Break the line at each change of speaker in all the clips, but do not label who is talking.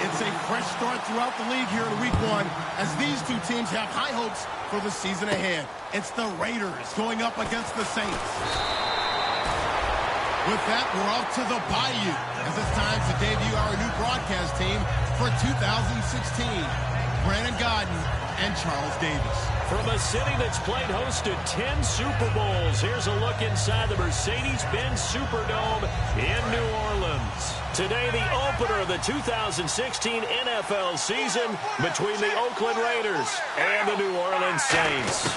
It's a fresh start throughout the league here in Week 1 as these two teams have high hopes for the season ahead. It's the Raiders going up against the Saints. With that, we're off to the Bayou as it's time to debut our new broadcast team for 2016. Brandon Godden and Charles Davis.
From a city that's played host to 10 Super Bowls, here's a look inside the Mercedes-Benz Superdome in New Orleans. Today, the opener of the 2016 NFL season between the Oakland Raiders and the New Orleans Saints.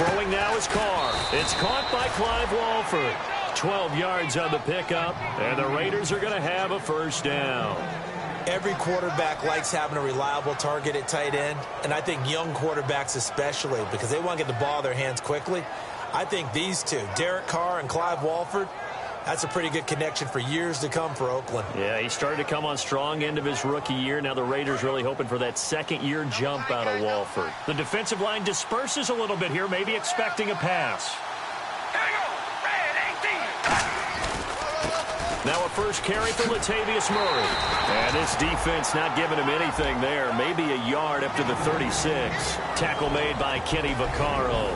Throwing now is Carr. It's caught by Clive Walford. 12 yards on the pickup, and the Raiders are going to have a first down.
Every quarterback likes having a reliable target at tight end, and I think young quarterbacks especially, because they want to get the ball in their hands quickly. I think these two, Derek Carr and Clive Walford, that's a pretty good connection for years to come for Oakland.
Yeah, he started to come on strong end of his rookie year. Now the Raiders really hoping for that second-year jump out of Walford. The defensive line disperses a little bit here, maybe expecting a pass. Now a first carry for Latavius Murray. And this defense not giving him anything there. Maybe a yard up to the 36. Tackle made by Kenny Vaccaro.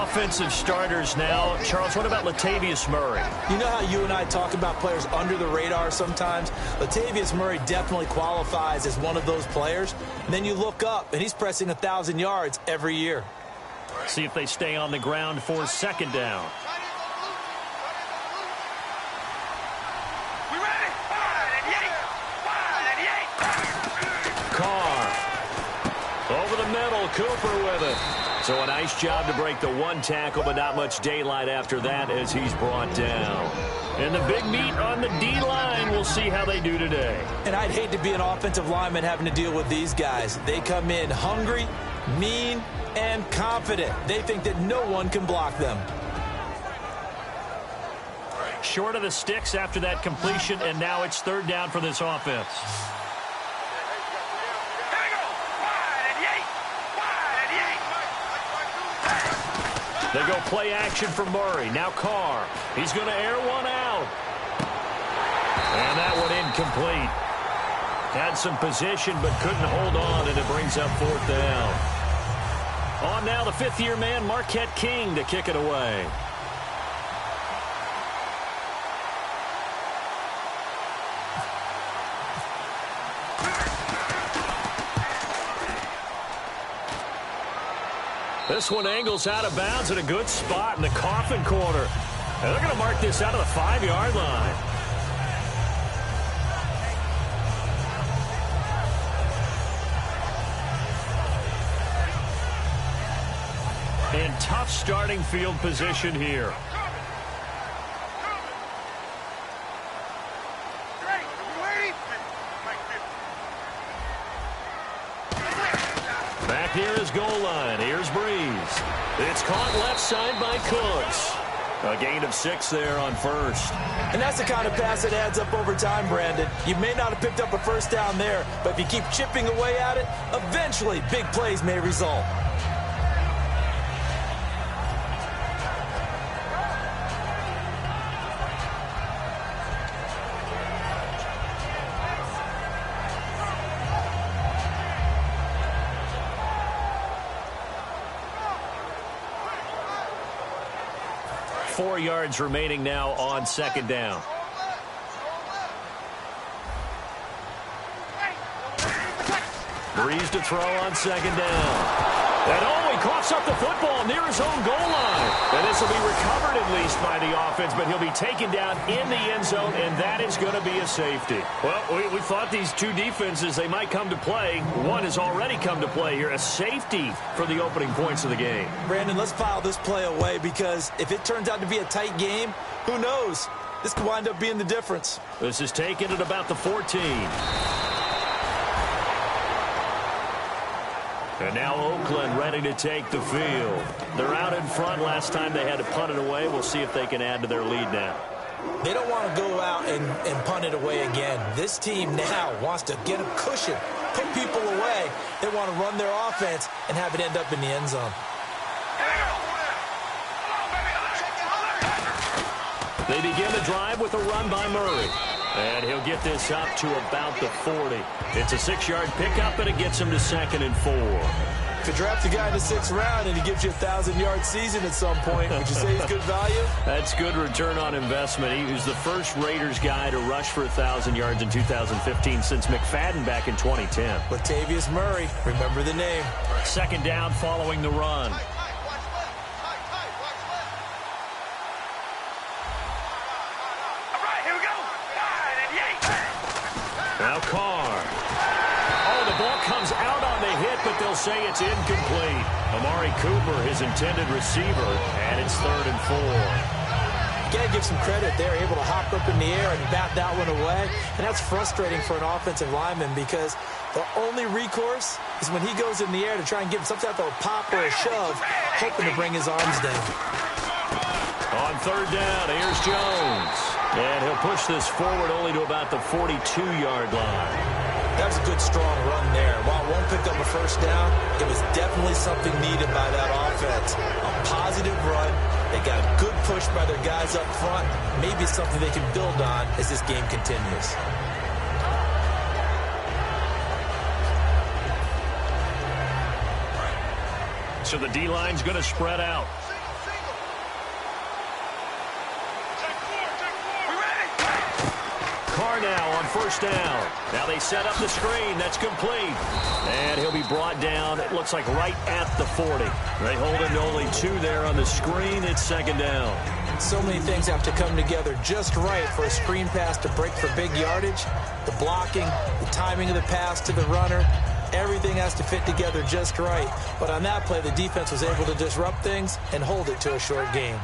Offensive starters now. Charles, what about Latavius Murray?
You know how you and I talk about players under the radar sometimes? Latavius Murray definitely qualifies as one of those players. And then you look up, and he's pressing 1,000 yards every year.
See if they stay on the ground for second down. Over the middle, Cooper with it. So a nice job to break the one tackle, but not much daylight after that as he's brought down. And the big meat on the D-line, we'll see how they do today.
And I'd hate to be an offensive lineman having to deal with these guys. They come in hungry, mean, and confident. They think that no one can block them.
Short of the sticks after that completion, and now it's third down for this offense. They go play action for Murray. Now Carr. He's going to air one out. And that one incomplete. Had some position but couldn't hold on, and it brings up fourth down. On now the fifth-year man, Marquette King, to kick it away. This one angles out of bounds at a good spot in the coffin corner. And they're going to mark this out of the 5-yard line. And tough starting field position here. Back near his goal line. Here's Breeze. It's caught left side by Cooks. A gain of 6 there on first.
And that's the kind of pass that adds up over time, Brandon. You may not have picked up a first down there, but if you keep chipping away at it, eventually big plays may result.
Four yards remaining now on second down. Breeze to throw on second down. And oh, he coughs up the football near his own goal line. And this will be recovered at least by the offense, but he'll be taken down in the end zone, and that is going to be a safety. Well, we thought these two defenses, they might come to play. One has already come to play here, a safety for the opening points of the game.
Brandon, let's file this play away because if it turns out to be a tight game, who knows? This could wind up being the difference.
This is taken at about the 14. And now Oakland ready to take the field. They're out in front. Last time they had to punt it away. We'll see if they can add to their lead now.
They don't want to go out and punt it away again. This team now wants to get a cushion, put people away. They want to run their offense and have it end up in the end zone. They
begin the drive with a run by Murray. And he'll get this up to about the 40. It's a 6-yard pickup, and it gets him to 2nd and 4.
If you draft a guy in the 6th round and he gives you a 1,000-yard season at some point, would you say he's good value?
That's good return on investment. He was the first Raiders guy to rush for 1,000 yards in 2015 since McFadden back in 2010.
Latavius Murray, remember the name.
2nd down following the run. Now Carr. Oh, the ball comes out on the hit, but they'll say it's incomplete. Amari Cooper, his intended receiver, and it's 3rd and 4.
You got to give some credit. They're able to hop up in the air and bat that one away. And that's frustrating for an offensive lineman because the only recourse is when he goes in the air to try and give him some type of a pop or a shove, hoping to bring his arms down.
On 3rd down, here's Jones. And he'll push this forward only to about the 42-yard line.
That was a good, strong run there. While it won't pick up a 1st down, it was definitely something needed by that offense. A positive run. They got a good push by their guys up front. Maybe something they can build on as this game continues.
So the D-line's going to spread out. Carr now on 1st down. Now they set up the screen. That's complete. And he'll be brought down, it looks like, right at the 40. They hold him to only 2 there on the screen. It's 2nd down.
So many things have to come together just right for a screen pass to break for big yardage. The blocking, the timing of the pass to the runner, everything has to fit together just right. But on that play, the defense was able to disrupt things and hold it to a short game.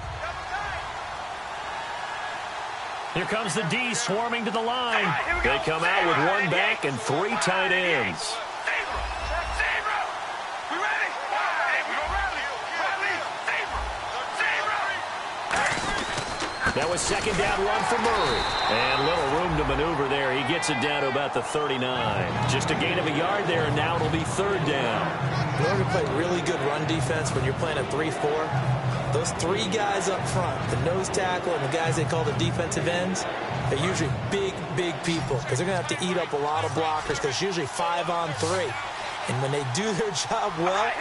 Here comes the D swarming to the line. They come out with 1 back and 3 tight ends. That was 2nd down run for Murray. And little room to maneuver there. He gets it down to about the 39. Just a gain of a yard there, and now it'll be 3rd down.
In order to play really good run defense when you're playing a 3-4, those 3 guys up front, the nose tackle and the guys they call the defensive ends, they're usually big, big people because they're going to have to eat up a lot of blockers because it's usually 5 on 3. And when they do their job well,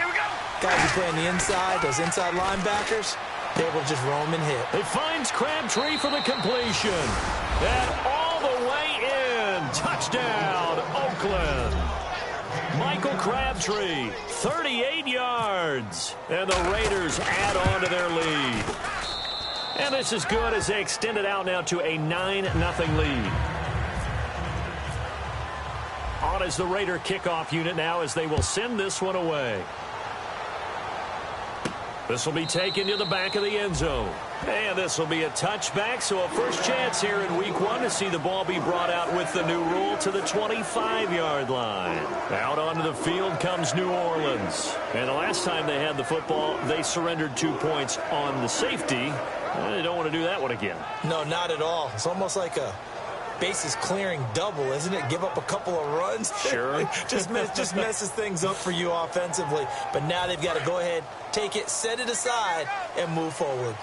guys who play on the inside, those inside linebackers, they're able to just roam and hit.
It finds Crabtree for the completion. And all the way in. Touchdown, Oakland. Michael Crabtree, 38 yards. And the Raiders add on to their lead. And this is good as they extend it out now to a 9-0 lead. On as the Raider kickoff unit now as they will send this one away. This will be taken to the back of the end zone. And this will be a touchback, so a first chance here in week 1 to see the ball be brought out with the new rule to the 25-yard line. Out onto the field comes New Orleans. And the last time they had the football, they surrendered 2 points on the safety. They don't want to do that one again.
No, not at all. It's almost like a bases clearing double, isn't it? Give up a couple of runs.
Sure.
just messes things up for you offensively. But now they've got to go ahead, take it, set it aside, and move forward.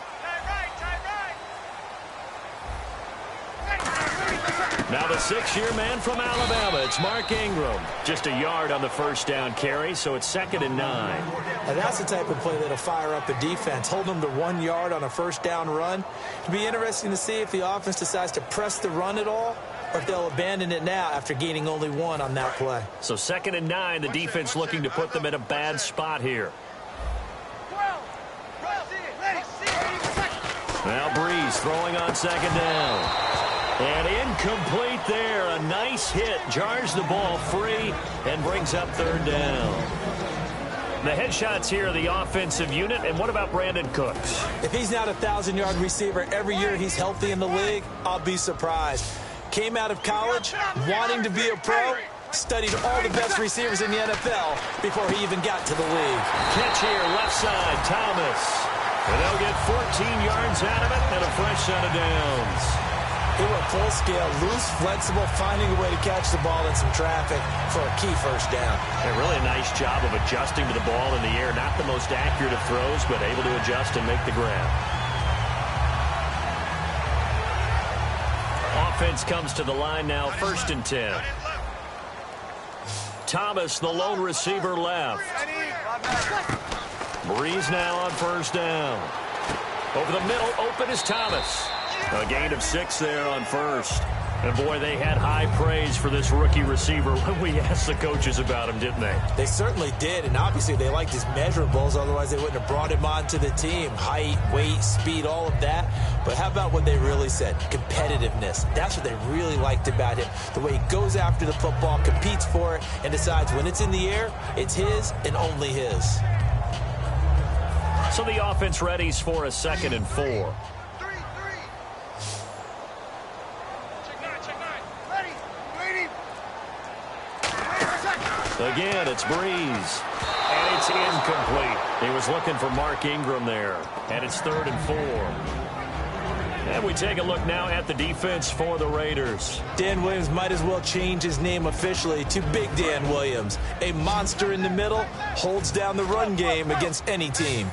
Now the 6-year man from Alabama, it's Mark Ingram. Just a yard on the first down carry, so it's 2nd and 9.
Now that's the type of play that'll fire up a defense. Hold them to 1 yard on a first down run. It'll be interesting to see if the offense decides to press the run at all, or if they'll abandon it now after gaining only 1 on that play.
So 2nd and 9, the defense looking to put them in a bad spot here. Now Breeze throwing on 2nd down. And incomplete there. A nice hit. Jars the ball free and brings up 3rd down. The headshots here are the offensive unit. And what about Brandon Cooks?
If he's not a 1,000-yard receiver every year he's healthy in the league, I'll be surprised. Came out of college wanting to be a pro, studied all the best receivers in the NFL before he even got to the league.
Catch here, left side, Thomas. And they'll get 14 yards out of it and a fresh set of downs.
They were full scale, loose, flexible, finding a way to catch the ball in some traffic for a key first down.
A really nice job of adjusting to the ball in the air. Not the most accurate of throws, but able to adjust and make the grab. offense comes to the line now, 1st and 10. Thomas, the lone receiver, left. Breeze now on 1st down. Over the middle, open is Thomas. A gain of 6 there on 1st. And, boy, they had high praise for this rookie receiver when we asked the coaches about him, didn't they?
They certainly did, and obviously they liked his measurables. Otherwise, they wouldn't have brought him onto the team. Height, weight, speed, all of that. But how about what they really said? Competitiveness. That's what they really liked about him. The way he goes after the football, competes for it, and decides when it's in the air, it's his and only his.
So the offense readies for a 2nd and 4. Again, it's Breeze. And it's incomplete. He was looking for Mark Ingram there. And it's 3rd and 4. And we take a look now at the defense for the Raiders.
Dan Williams might as well change his name officially to Big Dan Williams. A monster in the middle, holds down the run game against any team.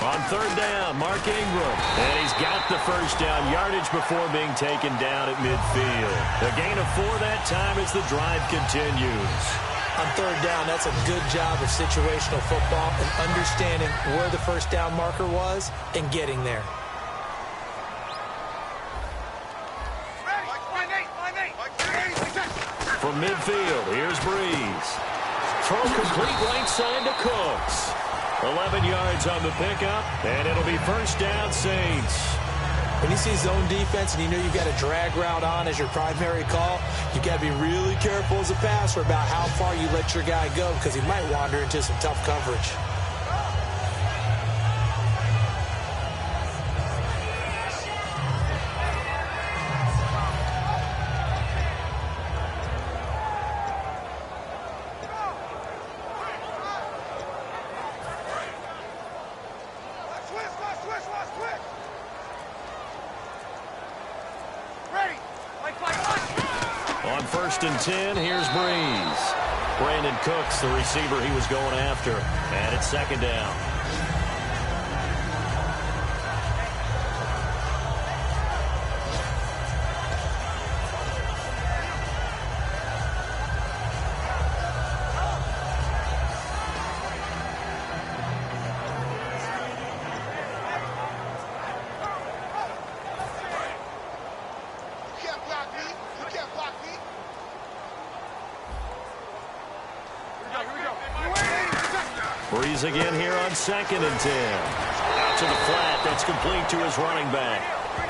On 3rd down, Mark Ingram. And he's got the 1st down, yardage before being taken down at midfield. A gain of 4 that time as the drive continues.
On 3rd down, that's a good job of situational football and understanding where the 1st down marker was and getting there.
From midfield, here's Breeze. Throw complete right side to Cooks. 11 yards on the pickup, and it'll be 1st down, Saints.
When you see zone defense and you know you've got a drag route on as your primary call, you've got to be really careful as a passer about how far you let your guy go because he might wander into some tough coverage.
On 1st and 10, here's Breeze. Brandon Cooks, the receiver he was going after. And it's 2nd down. Breeze again here on 2nd and 10. Out to the flat. That's complete to his running back.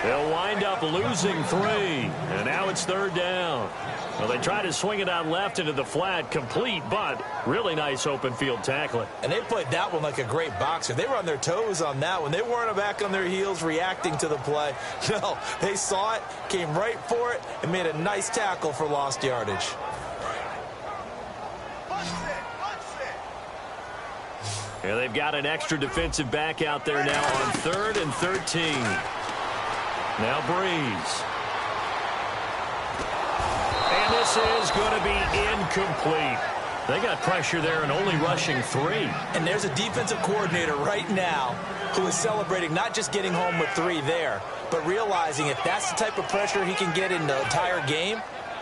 They'll wind up losing 3. And now it's 3rd down. Well, they try to swing it out left into the flat. Complete, but really nice open field tackling.
And they played that one like a great boxer. They were on their toes on that one. They weren't back on their heels reacting to the play. No, they saw it, came right for it, and made a nice tackle for lost yardage.
Yeah, they've got an extra defensive back out there now on 3rd and 13. Now Breeze. And this is going to be incomplete. They got pressure there and only rushing 3.
And there's a defensive coordinator right now who is celebrating not just getting home with 3 there, but realizing if that's the type of pressure he can get in the entire game,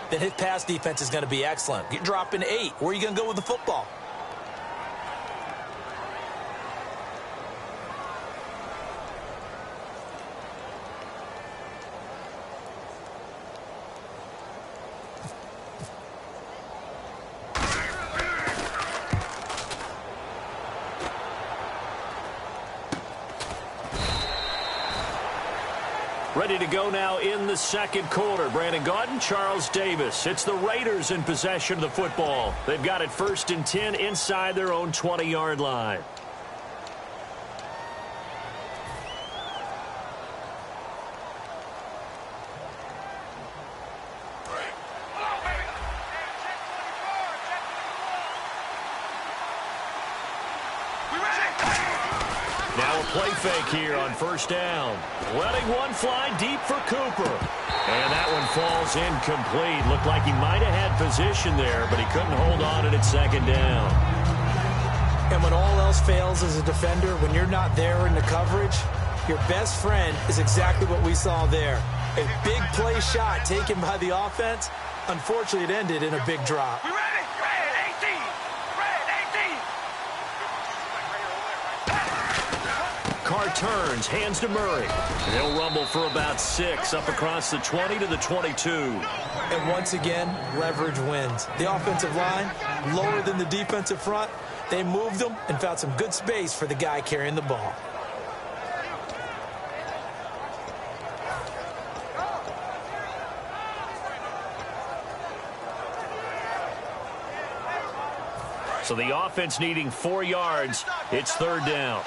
then his pass defense is going to be excellent. You're dropping 8. Where are you going to go with the football?
Ready to go now in the 2nd quarter. Brandon Gaudin, Charles Davis. It's the Raiders in possession of the football. They've got it 1st and 10 inside their own 20-yard line. Now a play fake here on 1st down. Letting one fly deep for Cooper. And that one falls incomplete. Looked like he might have had position there, but he couldn't hold on and it's 2nd down.
And when all else fails as a defender, when you're not there in the coverage, Your best friend is exactly what we saw there. A big play shot taken by the offense. Unfortunately, it ended in a big drop.
We ready? Red 18. Red 18.
Carr turns, hands to Murray. He'll rumble for about 6, up across the 20 to the 22.
And once again, leverage wins. The offensive line, lower than the defensive front. They moved them and found some good space for the guy carrying the ball.
So the offense needing 4 yards. It's 3rd down.
All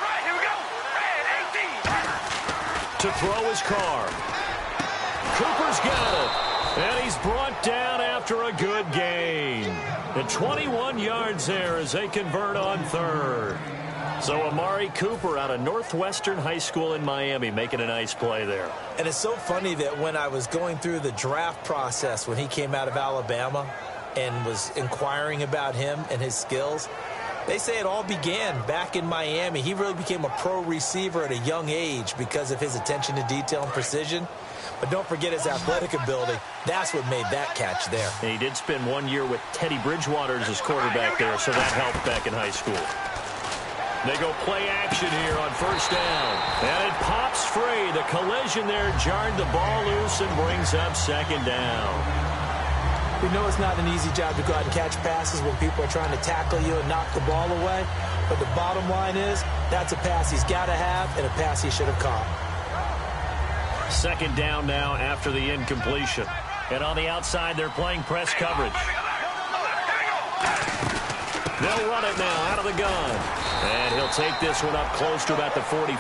right, here we go. Red 18.
To throw is Carr. Cooper's got it. And he's brought down after a good gain. And 21 yards there as they convert on 3rd. So Amari Cooper out of Northwestern High School in Miami making a nice play there.
And it's so funny that when I was going through the draft process when he came out of Alabama and was inquiring about him and his skills, they say it all began back in Miami. He really became a pro receiver at a young age because of his attention to detail and precision. But don't forget his athletic ability. That's what made that catch there.
And he did spend 1 year with Teddy Bridgewater as his quarterback there, so that helped back in high school. They go play action here on 1st down. And it pops free. The collision there jarred the ball loose and brings up 2nd down.
We know it's not an easy job to go out and catch passes when people are trying to tackle you and knock the ball away. But the bottom line is that's a pass he's got to have and a pass he should have caught.
2nd down now after the incompletion. And on the outside, they're playing press coverage. They'll run it now out of the gun. And he'll take this one up close to about the 45.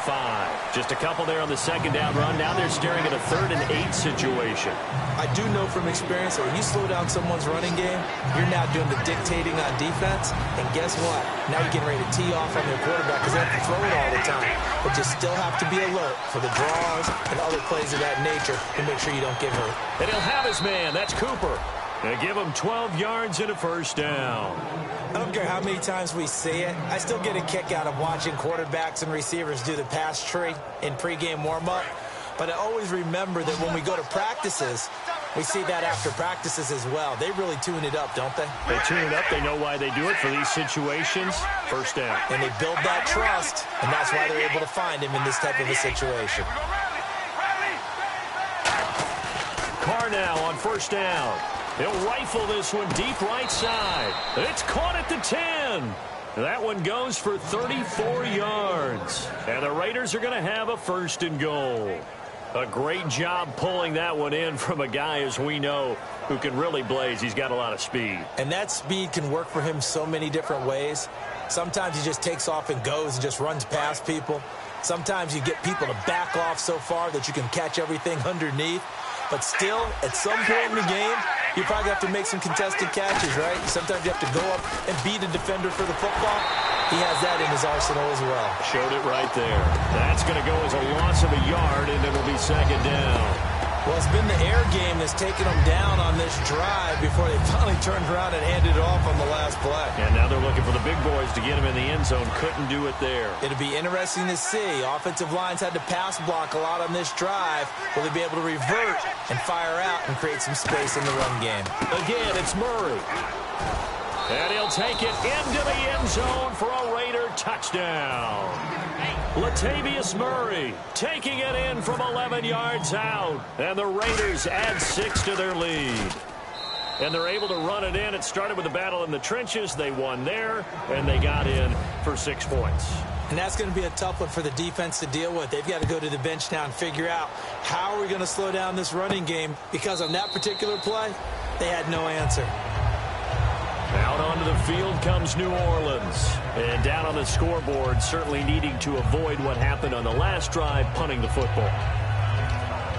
Just a couple there on the 2nd down run. Now they're staring at a 3rd and 8 situation.
I do know from experience that when you slow down someone's running game, you're now doing the dictating on defense. And guess what? Now you're getting ready to tee off on their quarterback because they have to throw it all the time. But you still have to be alert for the draws and other plays of that nature to make sure you don't get hurt.
And he'll have his man. That's Cooper. They give him 12 yards and a 1st down.
I don't care how many times we see it. I still get a kick out of watching quarterbacks and receivers do the pass tree in pregame warm-up. But I always remember that when we go to practices, we see that after practices as well. They really tune it up, don't they?
They tune it up. They know why they do it for these situations. 1st down.
And they build that trust, and that's why they're able to find him in this type of a situation.
Carr now on 1st down. He'll rifle this one deep right side. It's caught at the 10. That one goes for 34 yards. And the Raiders are going to have a 1st and goal. A great job pulling that one in from a guy, as we know, who can really blaze. He's got a lot of speed.
And that speed can work for him so many different ways. Sometimes he just takes off and goes and just runs past people. Sometimes you get people to back off so far that you can catch everything underneath. But still, at some point in the game, you probably have to make some contested catches, right? Sometimes you have to go up and beat a defender for the football. He has that in his arsenal as well.
Showed it right there. That's going to go as a loss of a yard, and it'll be 2nd down.
Well, it's been the air game that's taken them down on this drive before they finally turned around and handed it off on the last play.
And now they're looking for the big boys to get him in the end zone. Couldn't do it there.
It'll be interesting to see. Offensive lines had to pass block a lot on this drive. Will they be able to revert and fire out and create some space in the run game?
Again, it's Murray. And he'll take it into the end zone for a Raider touchdown. Latavius Murray taking it in from 11 yards out. And the Raiders add 6 to their lead. And they're able to run it in. It started with a battle in the trenches. They won there, and they got in for 6 points.
And that's going to be a tough one for the defense to deal with. They've got to go to the bench now and figure out how are we going to slow down this running game, because on that particular play, they had no answer.
Out onto the field comes New Orleans. And down on the scoreboard, certainly needing to avoid what happened on the last drive, punting the football.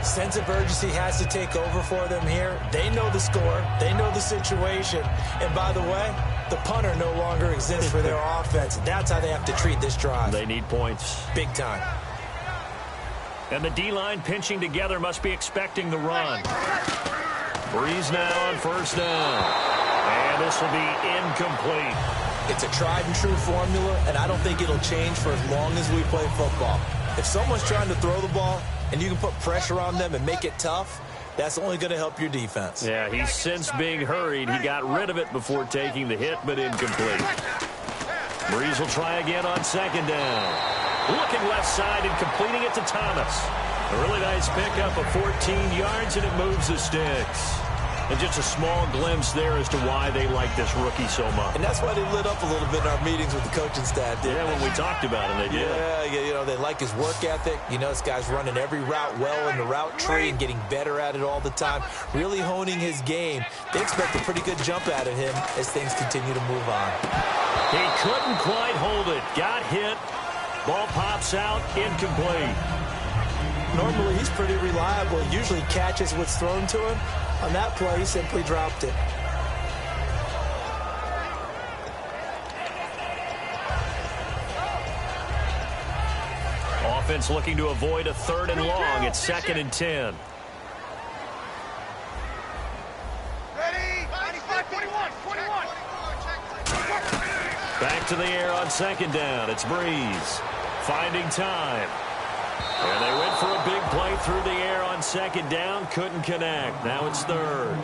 Sense of urgency has to take over for them here. They know the score. They know the situation. And by the way, the punter no longer exists for their offense. That's how they have to treat this drive.
They need points.
Big time.
And the D-line pinching together must be expecting the run. Breeze now on 1st down. And this will be incomplete.
It's a tried and true formula, and I don't think it'll change for as long as we play football. If someone's trying to throw the ball and you can put pressure on them and make it tough, that's only going to help your defense.
Yeah, he's since being hurried. He got rid of it before taking the hit, but incomplete. Breeze will try again on second down. Looking left side and completing it to Thomas. A really nice pickup of 14 yards, and it moves the sticks. And just a small glimpse there as to why they like this rookie so much.
And that's why they lit up a little bit in our meetings with the coaching staff.
Yeah, when we talked about him, they did.
Yeah, they like his work ethic. You know, this guy's running every route well in the route tree and getting better at it all the time, really honing his game. They expect a pretty good jump out of him as things continue to move on.
He couldn't quite hold it. Got hit. Ball pops out, incomplete.
Normally, he's pretty reliable. He usually catches what's thrown to him. On that play, he simply dropped it.
Offense looking to avoid a 3rd and long. It's 2nd and 10.
Ready? 95, 41, 41.
Back to the air on 2nd down. It's Breeze. Finding time. And they went for a big play through the air on 2nd down. Couldn't connect. Now it's 3rd.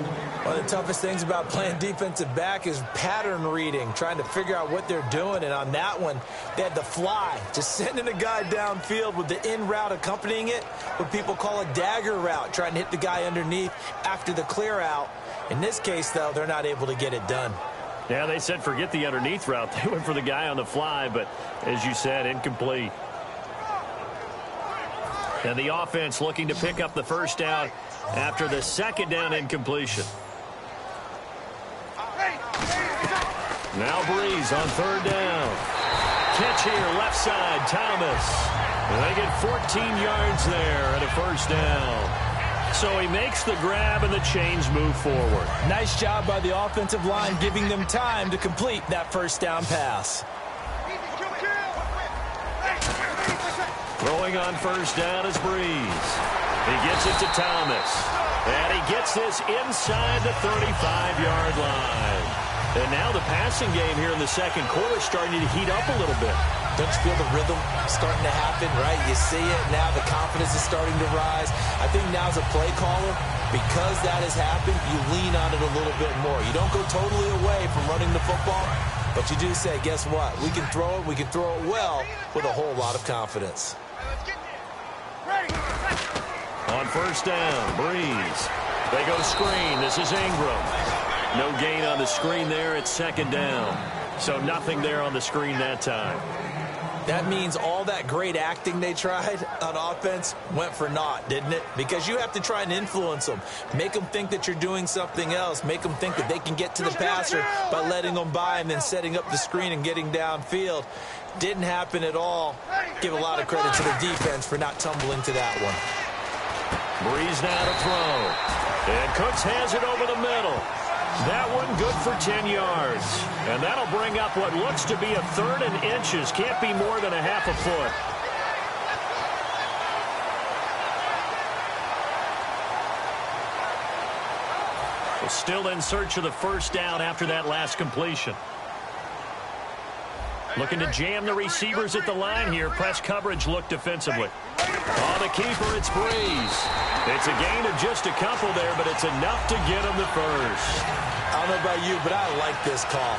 One of the toughest things about playing defensive back is pattern reading, trying to figure out what they're doing. And on that one, they had the fly, just sending a guy downfield with the in route accompanying it, what people call a dagger route, trying to hit the guy underneath after the clear out. In this case, though, they're not able to get it done.
Yeah, they said forget the underneath route. They went for the guy on the fly, but as you said, incomplete. And the offense looking to pick up the 1st down after the 2nd down incompletion. Now Breeze on 3rd down. Catch here, left side, Thomas. And they get 14 yards there and a 1st down. So he makes the grab and the chains move forward.
Nice job by the offensive line, giving them time to complete that 1st down pass.
Throwing on 1st down is Breeze. He gets it to Thomas. And he gets this inside the 35-yard line. And now the passing game here in the 2nd quarter is starting to heat up a little bit.
Don't you feel the rhythm starting to happen, right? You see it now. The confidence is starting to rise. I think now as a play caller, because that has happened, you lean on it a little bit more. You don't go totally away from running the football, but you do say, guess what? We can throw it. We can throw it well with a whole lot of confidence.
On 1st down, Breeze. They go screen. This is Ingram. No gain on the screen there. It's 2nd down. So nothing there on the screen that time.
That means all that great acting they tried on offense went for naught, didn't it? Because you have to try and influence them. Make them think that you're doing something else. Make them think that they can get to the passer by letting them by and then setting up the screen and getting downfield. Didn't happen at all. Give a lot of credit to the defense for not tumbling to that one.
Breeze now to throw. And Cooks has it over the middle. That one good for 10 yards. And that'll bring up what looks to be a 3rd and inches. Can't be more than a half a foot. We're still in search of the 1st down after that last completion. Looking to jam the receivers at the line here. Press coverage look defensively. On the keeper, it's Breeze. It's a gain of just a couple there, but it's enough to get him the 1st.
I don't know about you, but I like this call.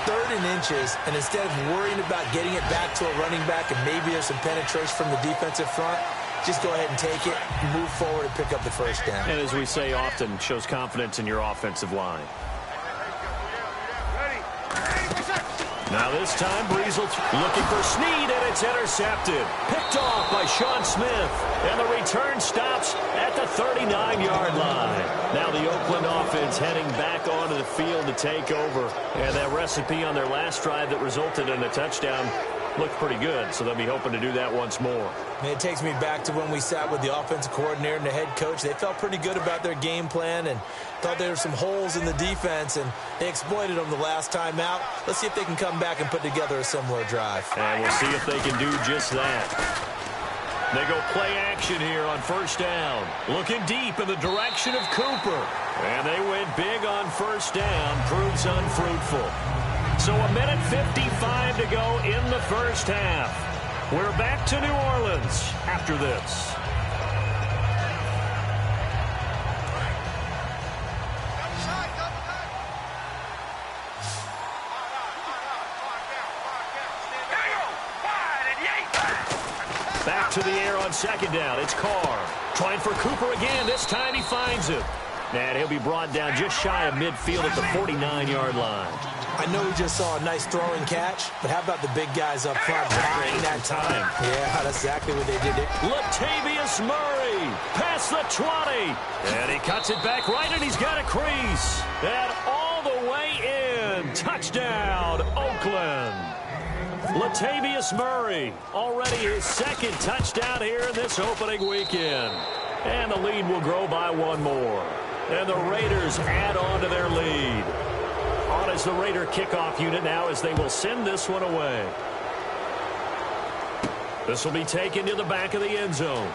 3rd and inches, and instead of worrying about getting it back to a running back and maybe there's some penetration from the defensive front, just go ahead and take it, move forward, and pick up the 1st down.
And as we say often, shows confidence in your offensive line. Now this time, Breeze looking for Snead, and it's intercepted. Picked off by Sean Smith. And the return stops at the 39-yard line. Now the Oakland offense heading back onto the field to take over. And that recipe on their last drive that resulted in a touchdown looked pretty good, so they'll be hoping to do that once more.
And it takes me back to when we sat with the offensive coordinator and the head coach. They felt pretty good about their game plan and thought there were some holes in the defense, and they exploited them the last time out. Let's see if they can come back and put together a similar drive.
And we'll see if they can do just that. They go play action here on 1st down. Looking deep in the direction of Cooper. And they went big on 1st down. Proves unfruitful. So 1:55 to go in the first half. We're back to New Orleans after this. Back to the air on second down. It's Carr. Trying for Cooper again. This time he finds him. And he'll be brought down just shy of midfield at the 49-yard line.
I know we just saw a nice throwing catch, but how about the big guys up front buying that time? Yeah, that's exactly what they did there.
Latavius Murray past the 20. And he cuts it back right, and he's got a crease. And all the way in. Touchdown, Oakland. Latavius Murray, already his second touchdown here in this opening weekend. And the lead will grow by one more. And the Raiders add on to their lead. On is the Raider kickoff unit now as they will send this one away. This will be taken to the back of the end zone.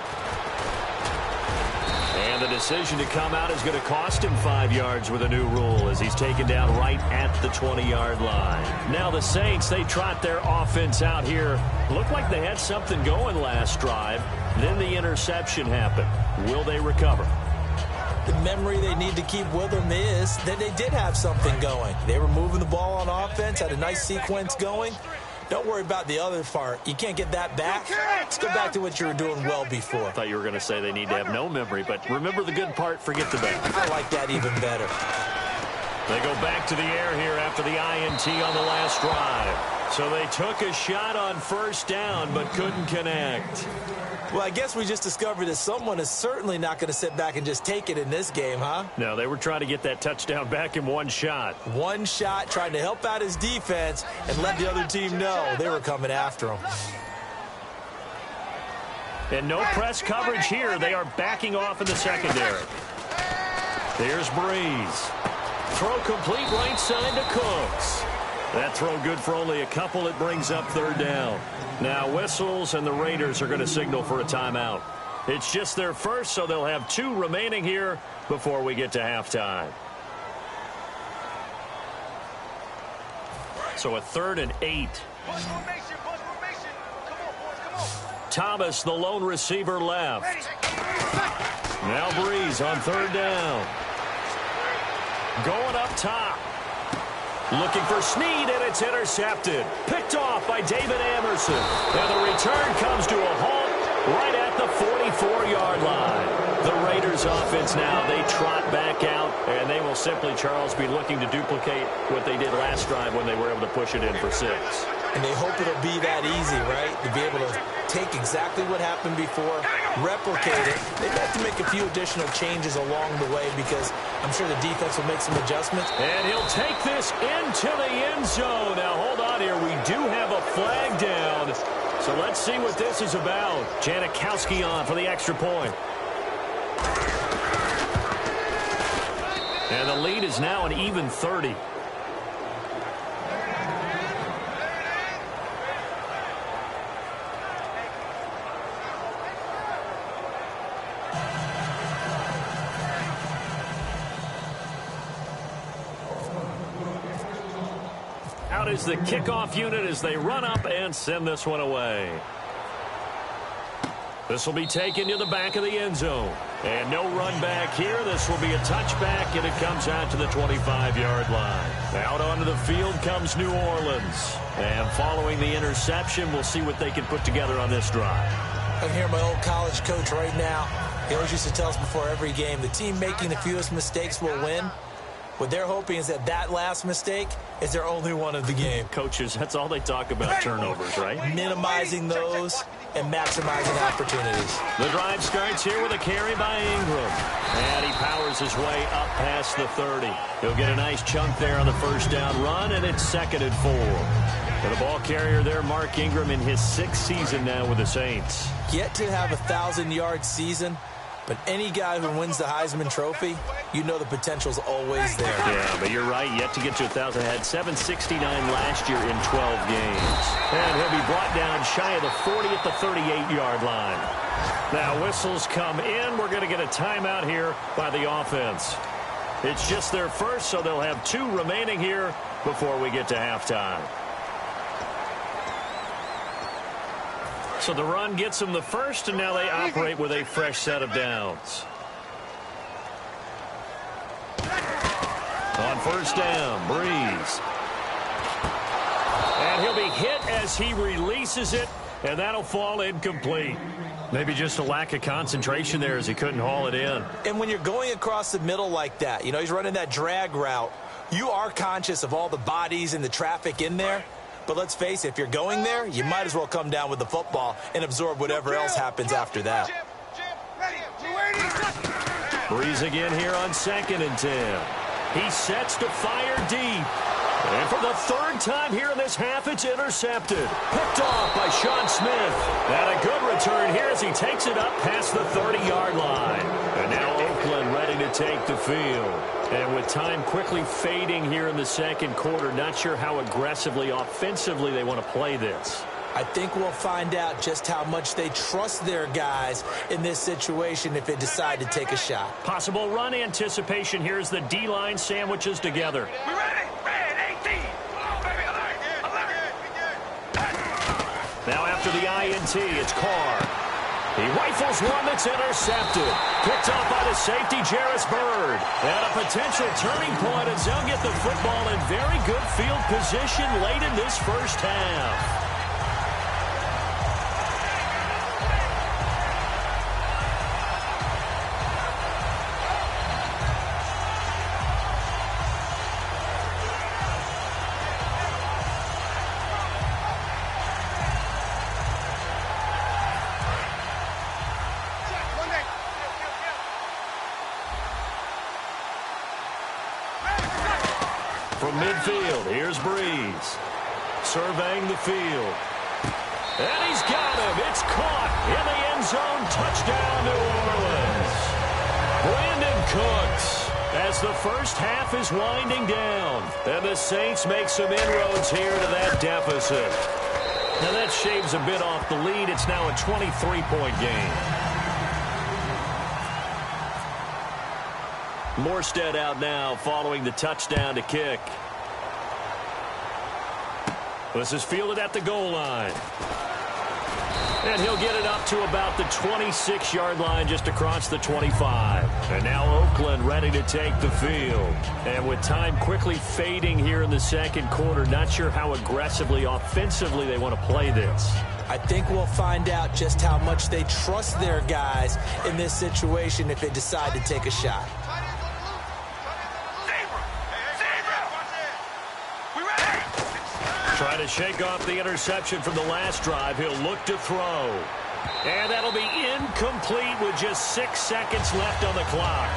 And the decision to come out is going to cost him 5 yards with a new rule as he's taken down right at the 20-yard line. Now the Saints, they trot their offense out here. Looked like they had something going last drive. Then the interception happened. Will they recover?
The memory they need to keep with them is that they did have something going. They were moving the ball on offense, had a nice sequence going. Don't worry about the other part. You can't get that back. Let's go back to what you were doing well before.
I thought you were going to say they need to have no memory, but remember the good part, forget the bad.
I like that even better.
They go back to the air here after the INT on the last drive. So they took a shot on first down, but couldn't connect.
Well, I guess we just discovered that someone is certainly not going to sit back and just take it in this game, huh?
No, they were trying to get that touchdown back in one shot.
One shot, trying to help out his defense and let the other team know they were coming after him.
And no press coverage here. They are backing off in the secondary. There's Breeze. Throw complete right side to Cooks. That throw good for only a couple. It brings up third down. Now whistles, and the Raiders are going to signal for a timeout. It's just their first, so they'll have 2 remaining here before we get to halftime. So a 3rd and 8. Thomas, the lone receiver, left. Now Breeze on third down. Going up top. Looking for Snead, and it's intercepted. Picked off by David Amerson. And the return comes to a halt right at the 44-yard line. The Raiders offense now, they trot back out, and they will simply, Charles, be looking to duplicate what they did last drive when they were able to push it in for 6.
And they hope it'll be that easy, right? To be able to take exactly what happened before, replicate it. They've had to make a few additional changes along the way because I'm sure the defense will make some adjustments.
And he'll take this into the end zone. Now, hold on here. We do have a flag down. So let's see what this is about. Janikowski on for the extra point. And the lead is now an even 30. Out is the kickoff unit as they run up and send this one away. This will be taken to the back of the end zone. And no run back here. This will be a touchback, and it comes out to the 25-yard line. Out onto the field comes New Orleans. And following the interception, we'll see what they can put together on this drive.
I can hear my old college coach right now. He always used to tell us before every game, the team making the fewest mistakes will win. What they're hoping is that that last mistake is their only one of the game.
Coaches, that's all they talk about, turnovers, right?
Minimizing those and maximizing opportunities.
The drive starts here with a carry by Ingram. And he powers his way up past the 30. He'll get a nice chunk there on the first down run, and it's 2nd and 4. For the ball carrier there, Mark Ingram, in his 6th season now with the Saints.
Yet to have a 1,000-yard season, but any guy who wins the Heisman Trophy, you know the potential's always there.
Yeah, but you're right. Yet to get to 1,000. Had 769 last year in 12 games. And he'll be brought down shy of the 40 at the 38-yard line. Now whistles come in. We're going to get a timeout here by the offense. It's just their first, so they'll have 2 remaining here before we get to halftime. So the run gets them the first, and now they operate with a fresh set of downs. On first down, Breeze. And he'll be hit as he releases it, and that'll fall incomplete. Maybe just a lack of concentration there as he couldn't haul it in.
And when you're going across the middle like that, you know, he's running that drag route, you are conscious of all the bodies and the traffic in there. But let's face it, if you're going there, you might as well come down with the football and absorb whatever else happens after that.
Breeze again here on 2nd and 10. He sets to fire deep. And for the 3rd time here in this half, it's intercepted. Picked off by Sean Smith. And a good return here as he takes it up past the 30-yard line. And now Oakland ready to take the field. And with time quickly fading here in the 2nd quarter, not sure how aggressively, offensively they want to play this.
I think we'll find out just how much they trust their guys in this situation if they decide to take a shot.
Possible run anticipation here as the D-line sandwiches together.
We ready? Red 18. Baby, alert.
Now after the INT, it's Carr. He rifles one that's intercepted. Picked off by the safety, Jarris Bird. And a potential turning point as they'll get the football in very good field position late in this first half. From midfield, here's Breeze. Surveying the field. And he's got him. It's caught in the end zone. Touchdown, New Orleans. Brandon Cooks as the first half is winding down. And the Saints make some inroads here to that deficit. Now that shaves a bit off the lead. It's now a 23-point game. Morstead out now following the touchdown to kick. This is fielded at the goal line. And he'll get it up to about the 26-yard line just across the 25. And now Oakland ready to take the field. And with time quickly fading here in the 2nd quarter, not sure how aggressively, offensively they want to play this.
I think we'll find out just how much they trust their guys in this situation if they decide to take a shot.
Trying to shake off the interception from the last drive. He'll look to throw. And that'll be incomplete with just 6 seconds left on the clock.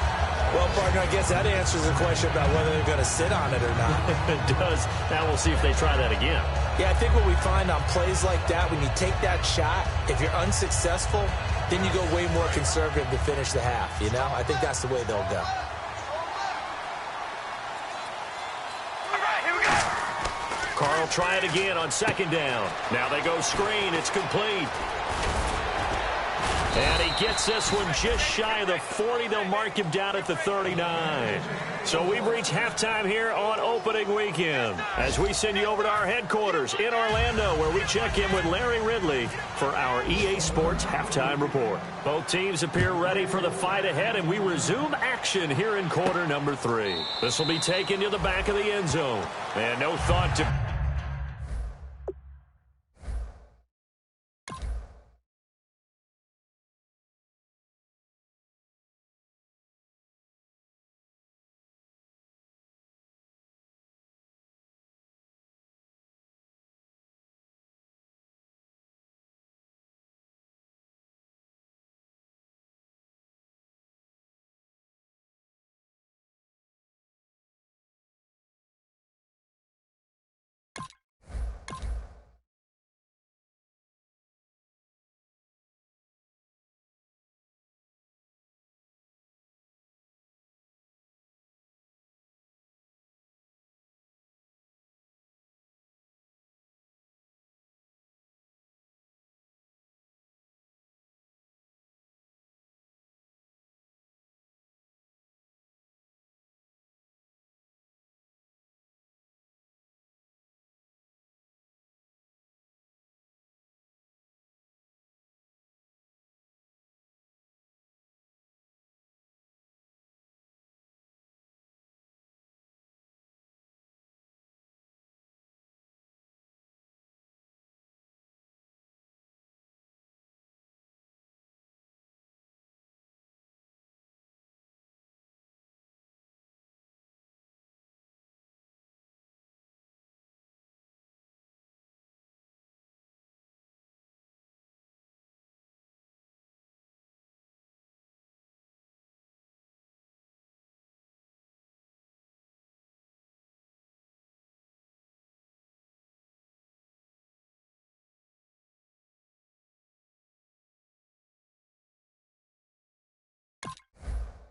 Well, partner, I guess that answers the question about whether they're going to sit on it or not.
It does. Now we'll see if they try that again.
Yeah, I think what we find on plays like that, when you take that shot, if you're unsuccessful, then you go way more conservative to finish the half, you know? I think that's the way they'll go.
Carl try it again on 2nd down. Now they go screen. It's complete. And he gets this one just shy of the 40. They'll mark him down at the 39. So we've reached halftime here on opening weekend as we send you over to our headquarters in Orlando where we check in with Larry Ridley for our EA Sports Halftime Report. Both teams appear ready for the fight ahead, and we resume action here in quarter number 3. This will be taken to the back of the end zone. And no thought to...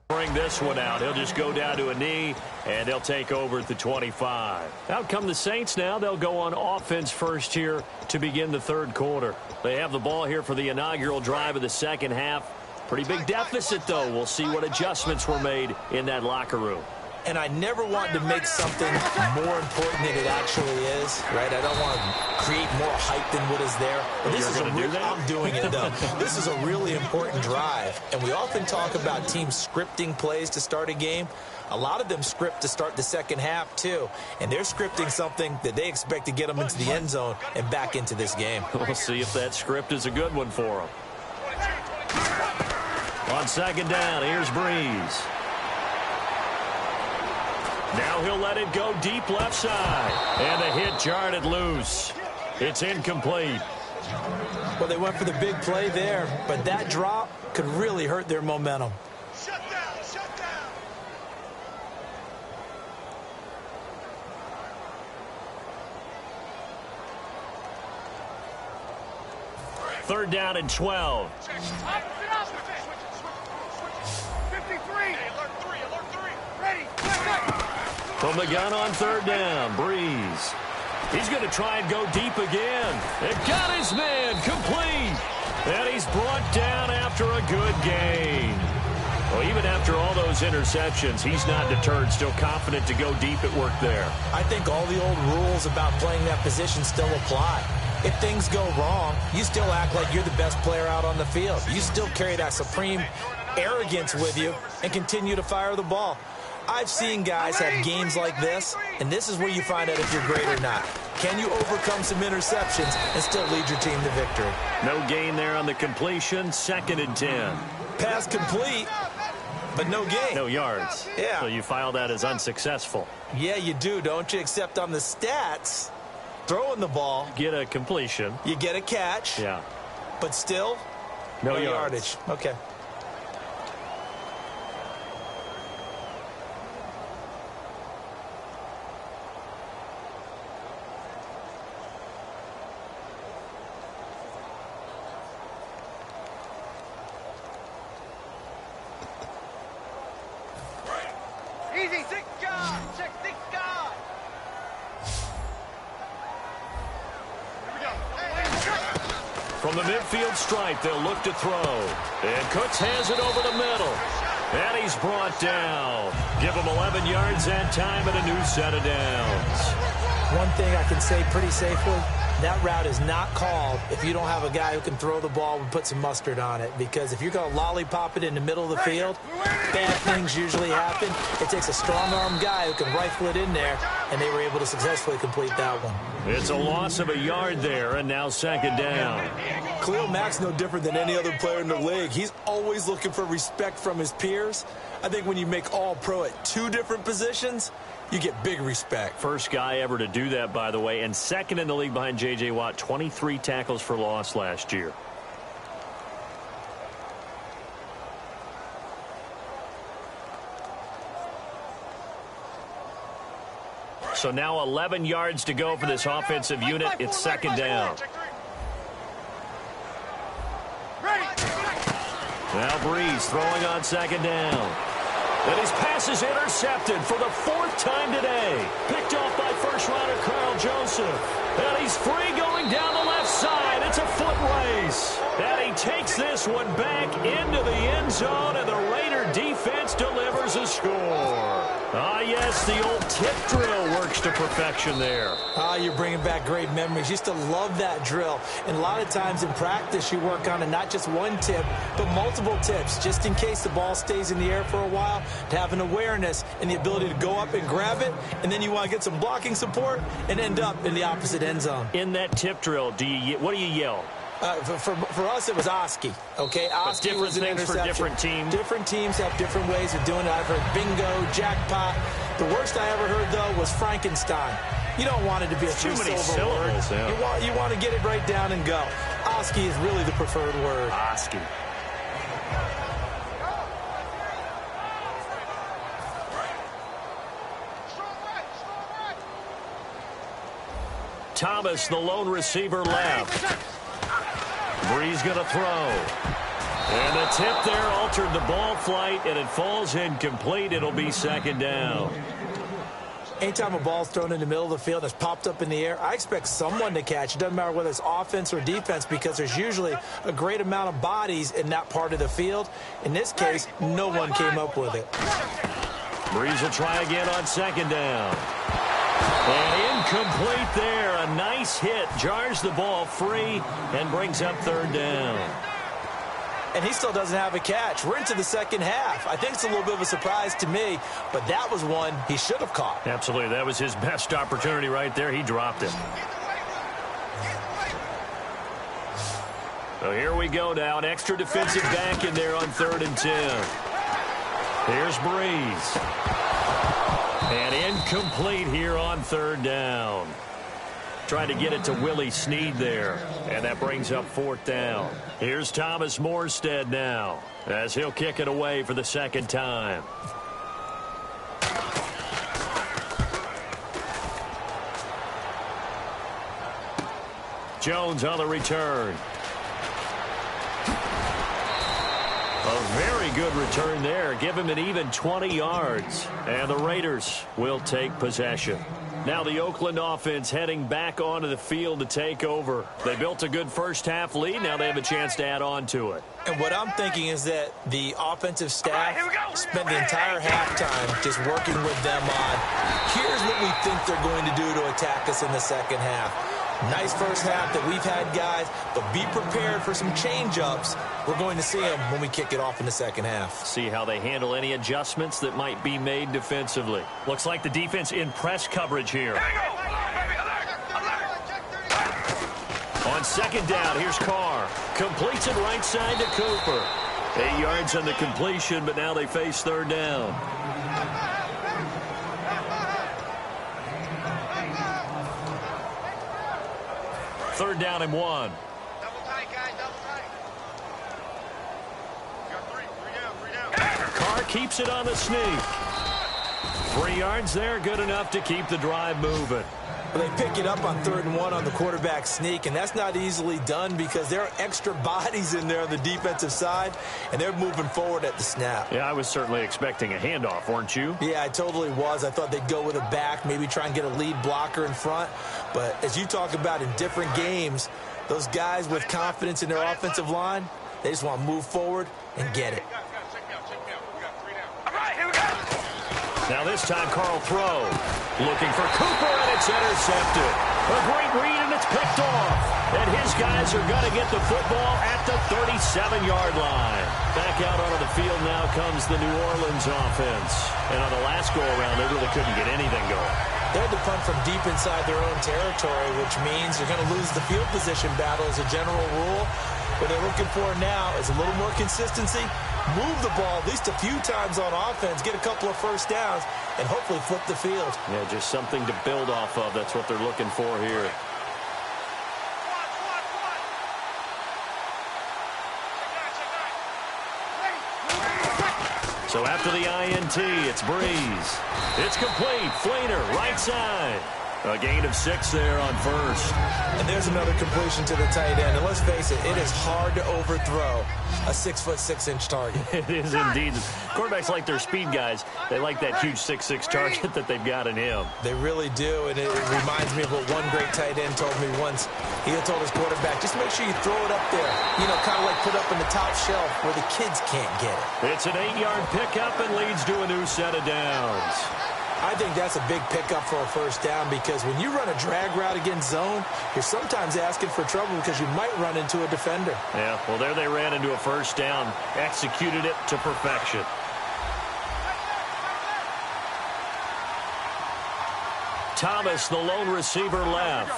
Bring this one out. He'll just go down to a knee, and they'll take over at the 25. Out come the Saints now. They'll go on offense first here to begin the third quarter. They have the ball here for the inaugural drive of the second half. Pretty big deficit, though. We'll see what adjustments were made in that locker room.
And I never want to make something more important than it actually is, right? I don't want to create more hype than what is there. But this is I'm doing it, though. This is a really important drive. And we often talk about teams scripting plays to start a game. A lot of them script to start the second half, too. And they're scripting something that they expect to get them into the end zone and back into this game.
We'll see if that script is a good one for them. On second down, here's Breeze. Now he'll let it go deep left side. And the hit jarred it loose. It's incomplete.
Well, they went for the big play there, but that drop could really hurt their momentum.
Shut down, shut down.
Third down and 12.
53. Alert 3, alert 3. Ready.
From the gun on third down, Breeze. He's going to try and go deep again. It got his man complete. And he's brought down after a good gain. Well, even after all those interceptions, he's not deterred, still confident to go deep at work there.
I think all the old rules about playing that position still apply. If things go wrong, you still act like you're the best player out on the field. You still carry that supreme arrogance with you and continue to fire the ball. I've seen guys have games like this, and this is where you find out if you're great or not. Can you overcome some interceptions and still lead your team to victory?
No gain there on the completion. Second and 10.
Pass complete, but no gain.
No yards.
Yeah.
So you file that as unsuccessful.
Yeah, you do, don't you? Except on the stats, throwing the ball.
Get a completion.
You get a catch.
Yeah.
But still,
no
yardage. Okay.
Easy, thick guy. Check thick guy. Here we go.
From the midfield stripe, they'll look to throw. And Cooks has it over the middle. And he's brought down. Give him 11 yards that time and a new set of downs.
One thing I can say pretty safely, that route is not called if you don't have a guy who can throw the ball and put some mustard on it. Because if you're going to lollipop it in the middle of the field, bad things usually happen. It takes a strong-arm guy who can rifle it in there, and they were able to successfully complete that one.
It's a loss of a yard there, and now second down.
Khalil Mack's no different than any other player in the league. He's always looking for respect from his peers. I think when you make all-pro at two different positions, you get big respect.
First guy ever to do that, by the way, and second in the league behind J.J. Watt, 23 tackles for loss last year. So now 11 yards to go for this offensive unit. It's second down. Now Breeze throwing on second down. And his pass is intercepted for the fourth time today. Picked off by first-rounder Carl Joseph. And he's free going down the left side. It's a foot race. And he takes this one back into the end zone, and the Raider defense delivers a score. Ah, yes, the old tip drill works to perfection there.
Ah, you're bringing back great memories. Used to love that drill. And a lot of times in practice, you work on it, not just one tip, but multiple tips, just in case the ball stays in the air for a while, to have an awareness and the ability to go up and grab it, and then you want to get some blocking support and end up in the opposite end zone.
In that tip drill, what do you yell?
For us, it was Oski. Okay, Oski was an interception.
For different teams.
Different teams have different ways of doing it. I've heard bingo, jackpot. The worst I ever heard, though, was Frankenstein. You don't want it to be a three-syllable word. Yeah. You want to get it right down and go. Oski is really the preferred word.
Oski. Thomas, the lone receiver, left. Breeze going to throw. And the tip there altered the ball flight, and it falls incomplete. It'll be second down.
Anytime a ball's thrown in the middle of the field and it's popped up in the air, I expect someone to catch. It doesn't matter whether it's offense or defense because there's usually a great amount of bodies in that part of the field. In this case, no one came up with it.
Breeze will try again on second down. And incomplete there. A nice hit. Jars the ball free and brings up third down.
And he still doesn't have a catch. We're into the second half. I think it's a little bit of a surprise to me, but that was one he should have caught.
Absolutely. That was his best opportunity right there. He dropped it. So here we go now. An extra defensive back in there on 3rd and 10. Here's Breeze. And incomplete here on 3rd down. Trying to get it to Willie Snead there. And that brings up 4th down. Here's Thomas Morstead now as he'll kick it away for the second time. Jones on the return. A very good return there. Give him an even 20 yards. And the Raiders will take possession. Now the Oakland offense heading back onto the field to take over. They built a good first half lead. Now they have a chance to add on to it.
And what I'm thinking is that the offensive staff spent the entire halftime just working with them on, here's what we think they're going to do to attack us in the second half. Nice first half that we've had, guys, but be prepared for some change-ups. We're going to see them when we kick it off in the second half.
See how they handle any adjustments that might be made defensively. Looks like the defense in press coverage here. On second down, here's Carr. Completes it right side to Cooper. 8 yards on the completion, but now they face 3rd down. Third down and 1.
Double tight, guys, double tight. You got three down.
Carr keeps it on the sneak. 3 yards there, good enough to keep the drive moving.
They pick it up on 3rd and 1 on the quarterback sneak, and that's not easily done because there are extra bodies in there on the defensive side, and they're moving forward at the snap.
Yeah, I was certainly expecting a handoff, weren't you?
Yeah, I totally was. I thought they'd go with a back, maybe try and get a lead blocker in front. But as you talk about in different games, those guys with confidence in their offensive line, they just want to move forward and get it.
All right, here we go.
Now this time, Carl throw. Looking for Cooper, and it's intercepted. A great read, and it's picked off. And his guys are going to get the football at the 37-yard line. Back out onto the field now comes the New Orleans offense. And on the last go-around, they really couldn't get anything going.
They had to punt from deep inside their own territory, which means you're going to lose the field position battle as a general rule. What they're looking for now is a little more consistency, move the ball at least a few times on offense, get a couple of first downs, and hopefully flip the field.
Yeah, just something to build off of. That's what they're looking for here. So after the INT, it's Breeze. It's complete. Flainer, right side. A gain of 6 there on first.
And there's another completion to the tight end. And let's face it, it is hard to overthrow a 6'6" target.
It is indeed. Quarterbacks like their speed guys. They like that huge 6'6" target that they've got in him.
They really do, and it reminds me of what one great tight end told me once. He had told his quarterback, just make sure you throw it up there, you know, kind of like put up in the top shelf where the kids can't get it.
It's an 8-yard pickup and leads to a new set of downs.
I think that's a big pickup for a first down because when you run a drag route against zone, you're sometimes asking for trouble because you might run into a defender.
Yeah, well, there they ran into a first down, executed it to perfection. Thomas, the lone receiver, left.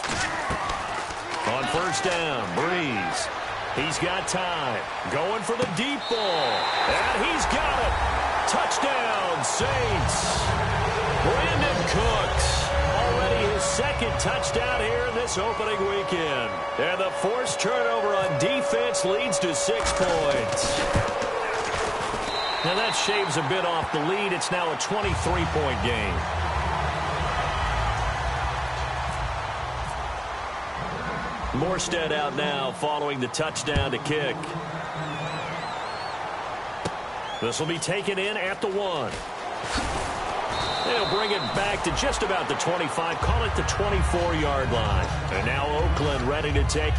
On first down, Breeze. He's got time. Going for the deep ball. And he's got it. Touchdown, Saints. Brandon Cooks, already his second touchdown here in this opening weekend. And the forced turnover on defense leads to 6 points. Now that shaves a bit off the lead. It's now a 23-point game. Morstead out now following the touchdown to kick. This will be taken in at the 1. They'll bring it back to just about the 25, call it the 24-yard line. And now Oakland ready to take.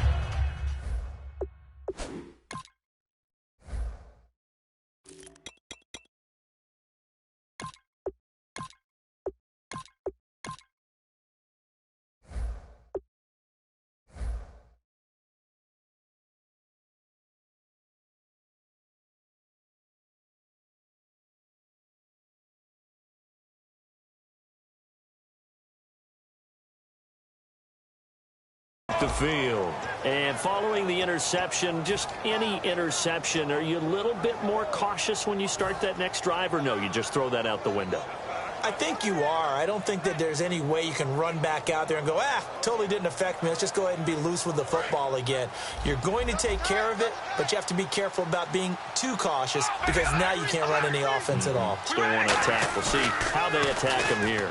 The field. And following the interception, just any interception, are you a little bit more cautious when you start that next drive, or no, you just throw that out the window?
I think you are. I don't think that there's any way you can run back out there and go, totally didn't affect me. Let's just go ahead and be loose with the football again. You're going to take care of it, but you have to be careful about being too cautious because now you can't run any offense at all.
Still want to attack. We'll see how they attack him here.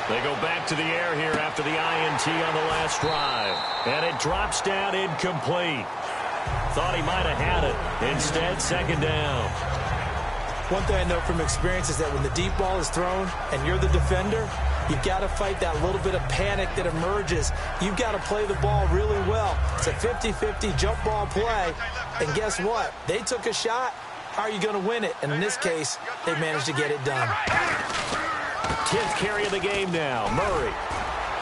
They go back to the air here after the INT on the last drive. And it drops down incomplete. Thought he might have had it. Instead, second down.
One thing I know from experience is that when the deep ball is thrown and you're the defender, you've got to fight that little bit of panic that emerges. You've got to play the ball really well. It's a 50-50 jump ball play. And guess what? They took a shot. How are you going to win it? And in this case, they managed to get it done.
10th carry of the game now, Murray.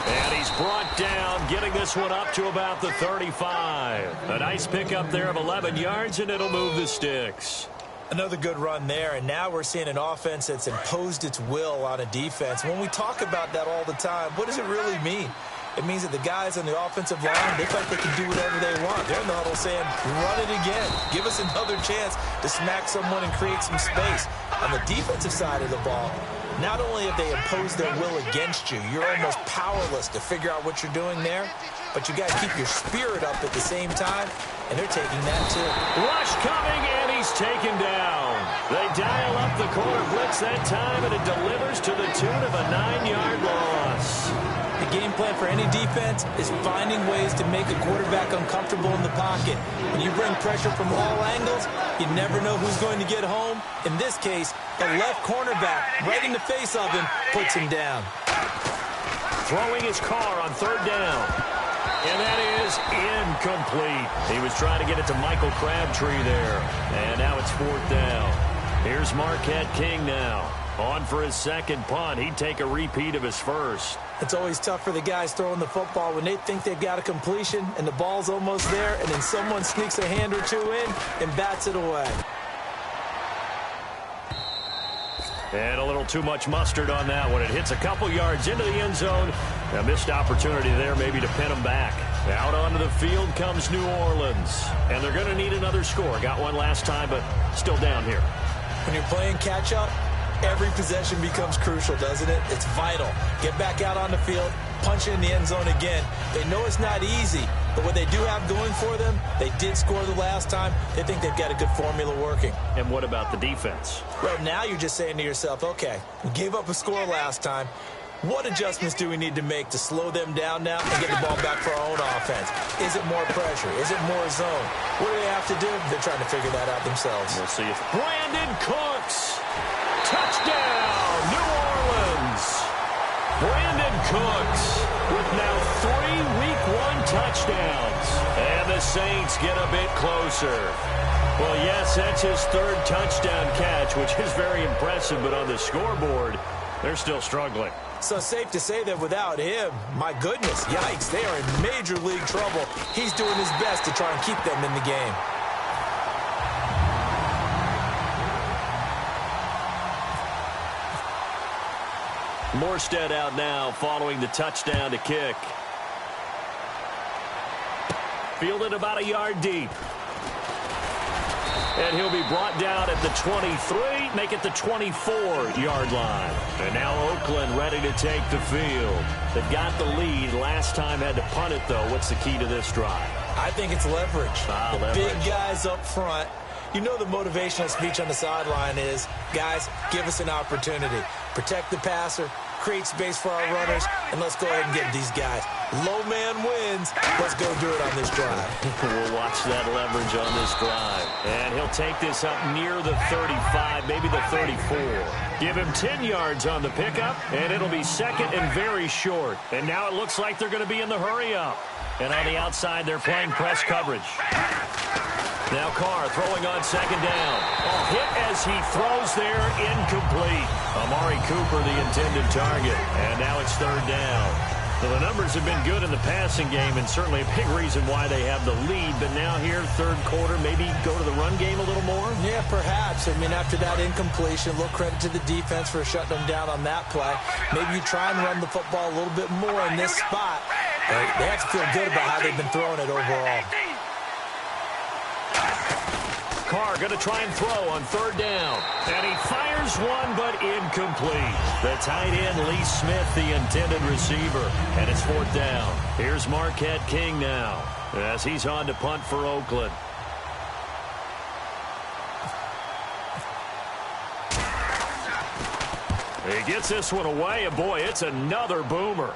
And he's brought down, getting this one up to about the 35. A nice pickup there of 11 yards, and it'll move the sticks.
Another good run there, and now we're seeing an offense that's imposed its will on a defense. When we talk about that all the time, what does it really mean? It means that the guys on the offensive line, they feel like they can do whatever they want. They're in the huddle saying, run it again. Give us another chance to smack someone and create some space. On the defensive side of the ball, not only have they imposed their will against you, you're almost powerless to figure out what you're doing there, but you got to keep your spirit up at the same time, and they're taking that too.
Rush coming, and he's taken down. They dial up the corner blitz that time, and it delivers to the tune of a 9-yard loss.
The game plan for any defense is finding ways to make a quarterback uncomfortable in the pocket. When you bring pressure from all angles, you never know who's going to get home. In this case, the left cornerback, right in the face of him, puts him down.
Throwing his car on third down. And that is incomplete. He was trying to get it to Michael Crabtree there. And now it's fourth down. Here's Marquette King now. On for his second punt. He'd take a repeat of his first.
It's always tough for the guys throwing the football when they think they've got a completion and the ball's almost there, and then someone sneaks a hand or two in and bats it away.
And a little too much mustard on that one. It hits a couple yards into the end zone. A missed opportunity there maybe to pin them back. Out onto the field comes New Orleans. And they're going to need another score. Got one last time, but still down here.
When you're playing catch-up, every possession becomes crucial, doesn't it? It's vital. Get back out on the field, punch it in the end zone again. They know it's not easy, but what they do have going for them, they did score the last time. They think they've got a good formula working.
And what about the defense?
Well, now you're just saying to yourself, okay, we gave up a score last time. What adjustments do we need to make to slow them down now and get the ball back for our own offense? Is it more pressure? Is it more zone? What do they have to do? They're trying to figure that out themselves.
We'll see if Brandon Cooks. Touchdown, New Orleans. Brandon Cooks with now 3 Week 1 touchdowns. And the Saints get a bit closer. Well, yes, that's his third touchdown catch, which is very impressive, but on the scoreboard, they're still struggling.
So safe to say that without him, my goodness, yikes, they are in major league trouble. He's doing his best to try and keep them in the game.
Morstead out now following the touchdown to kick. Fielded about a yard deep. And he'll be brought down at the 23, make it the 24-yard line. And now Oakland ready to take the field. They've got the lead. Last time had to punt it, though. What's the key to this drive?
I think it's leverage.
Leverage.
Big guys up front. You know the motivational speech on the sideline is, guys, give us an opportunity. Protect the passer, create space for our runners, and let's go ahead and get these guys. Low man wins. Let's go do it on this drive.
We'll watch that leverage on this drive. And he'll take this up near the 35, maybe the 34. Give him 10 yards on the pickup, and it'll be second and very short. And now it looks like they're going to be in the hurry-up. And on the outside, they're playing press coverage. Now Carr throwing on second down. Hit as he throws there, incomplete. Amari Cooper, the intended target. And now it's third down. So the numbers have been good in the passing game, and certainly a big reason why they have the lead. But now here, third quarter, maybe go to the run game a little more?
Yeah, perhaps. I mean, after that incompletion, a little credit to the defense for shutting them down on that play. Maybe you try and run the football a little bit more in this spot. They have to feel good about how they've been throwing it overall.
Carr going to try and throw on third down. And he fires one, but incomplete. The tight end, Lee Smith, the intended receiver. And it's fourth down. Here's Marquette King now as he's on to punt for Oakland. He gets this one away, and boy, it's another boomer.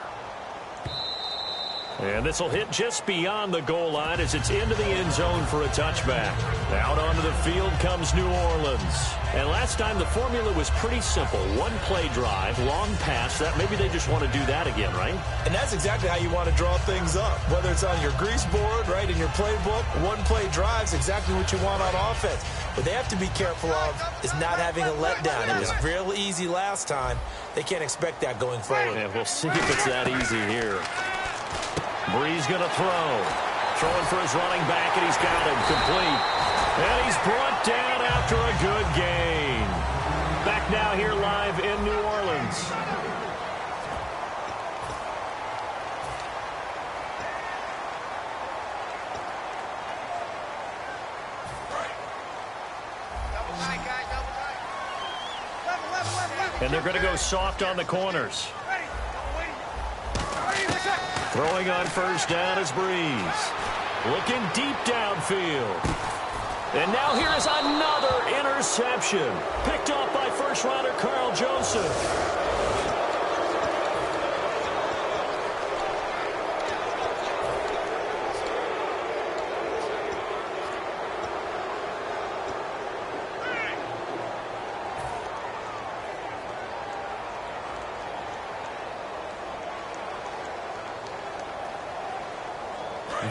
And this will hit just beyond the goal line as it's into the end zone for a touchback. Out onto the field comes New Orleans. And last time the formula was pretty simple. One play drive, long pass. That maybe they just want to do that again, right?
And that's exactly how you want to draw things up. Whether it's on your grease board, right, in your playbook, one play drive's exactly what you want on offense. What they have to be careful of is not having a letdown. It was real easy last time. They can't expect that going forward.
Yeah, we'll see if it's that easy here. Breeze going to throw. Throwing for his running back, and he's got him complete. And he's brought down after a good gain. Back now here live in New Orleans. And they're going to go soft on the corners. Throwing on first down is Breeze. Looking deep downfield. And now here is another interception. Picked off by first rounder Carl Joseph.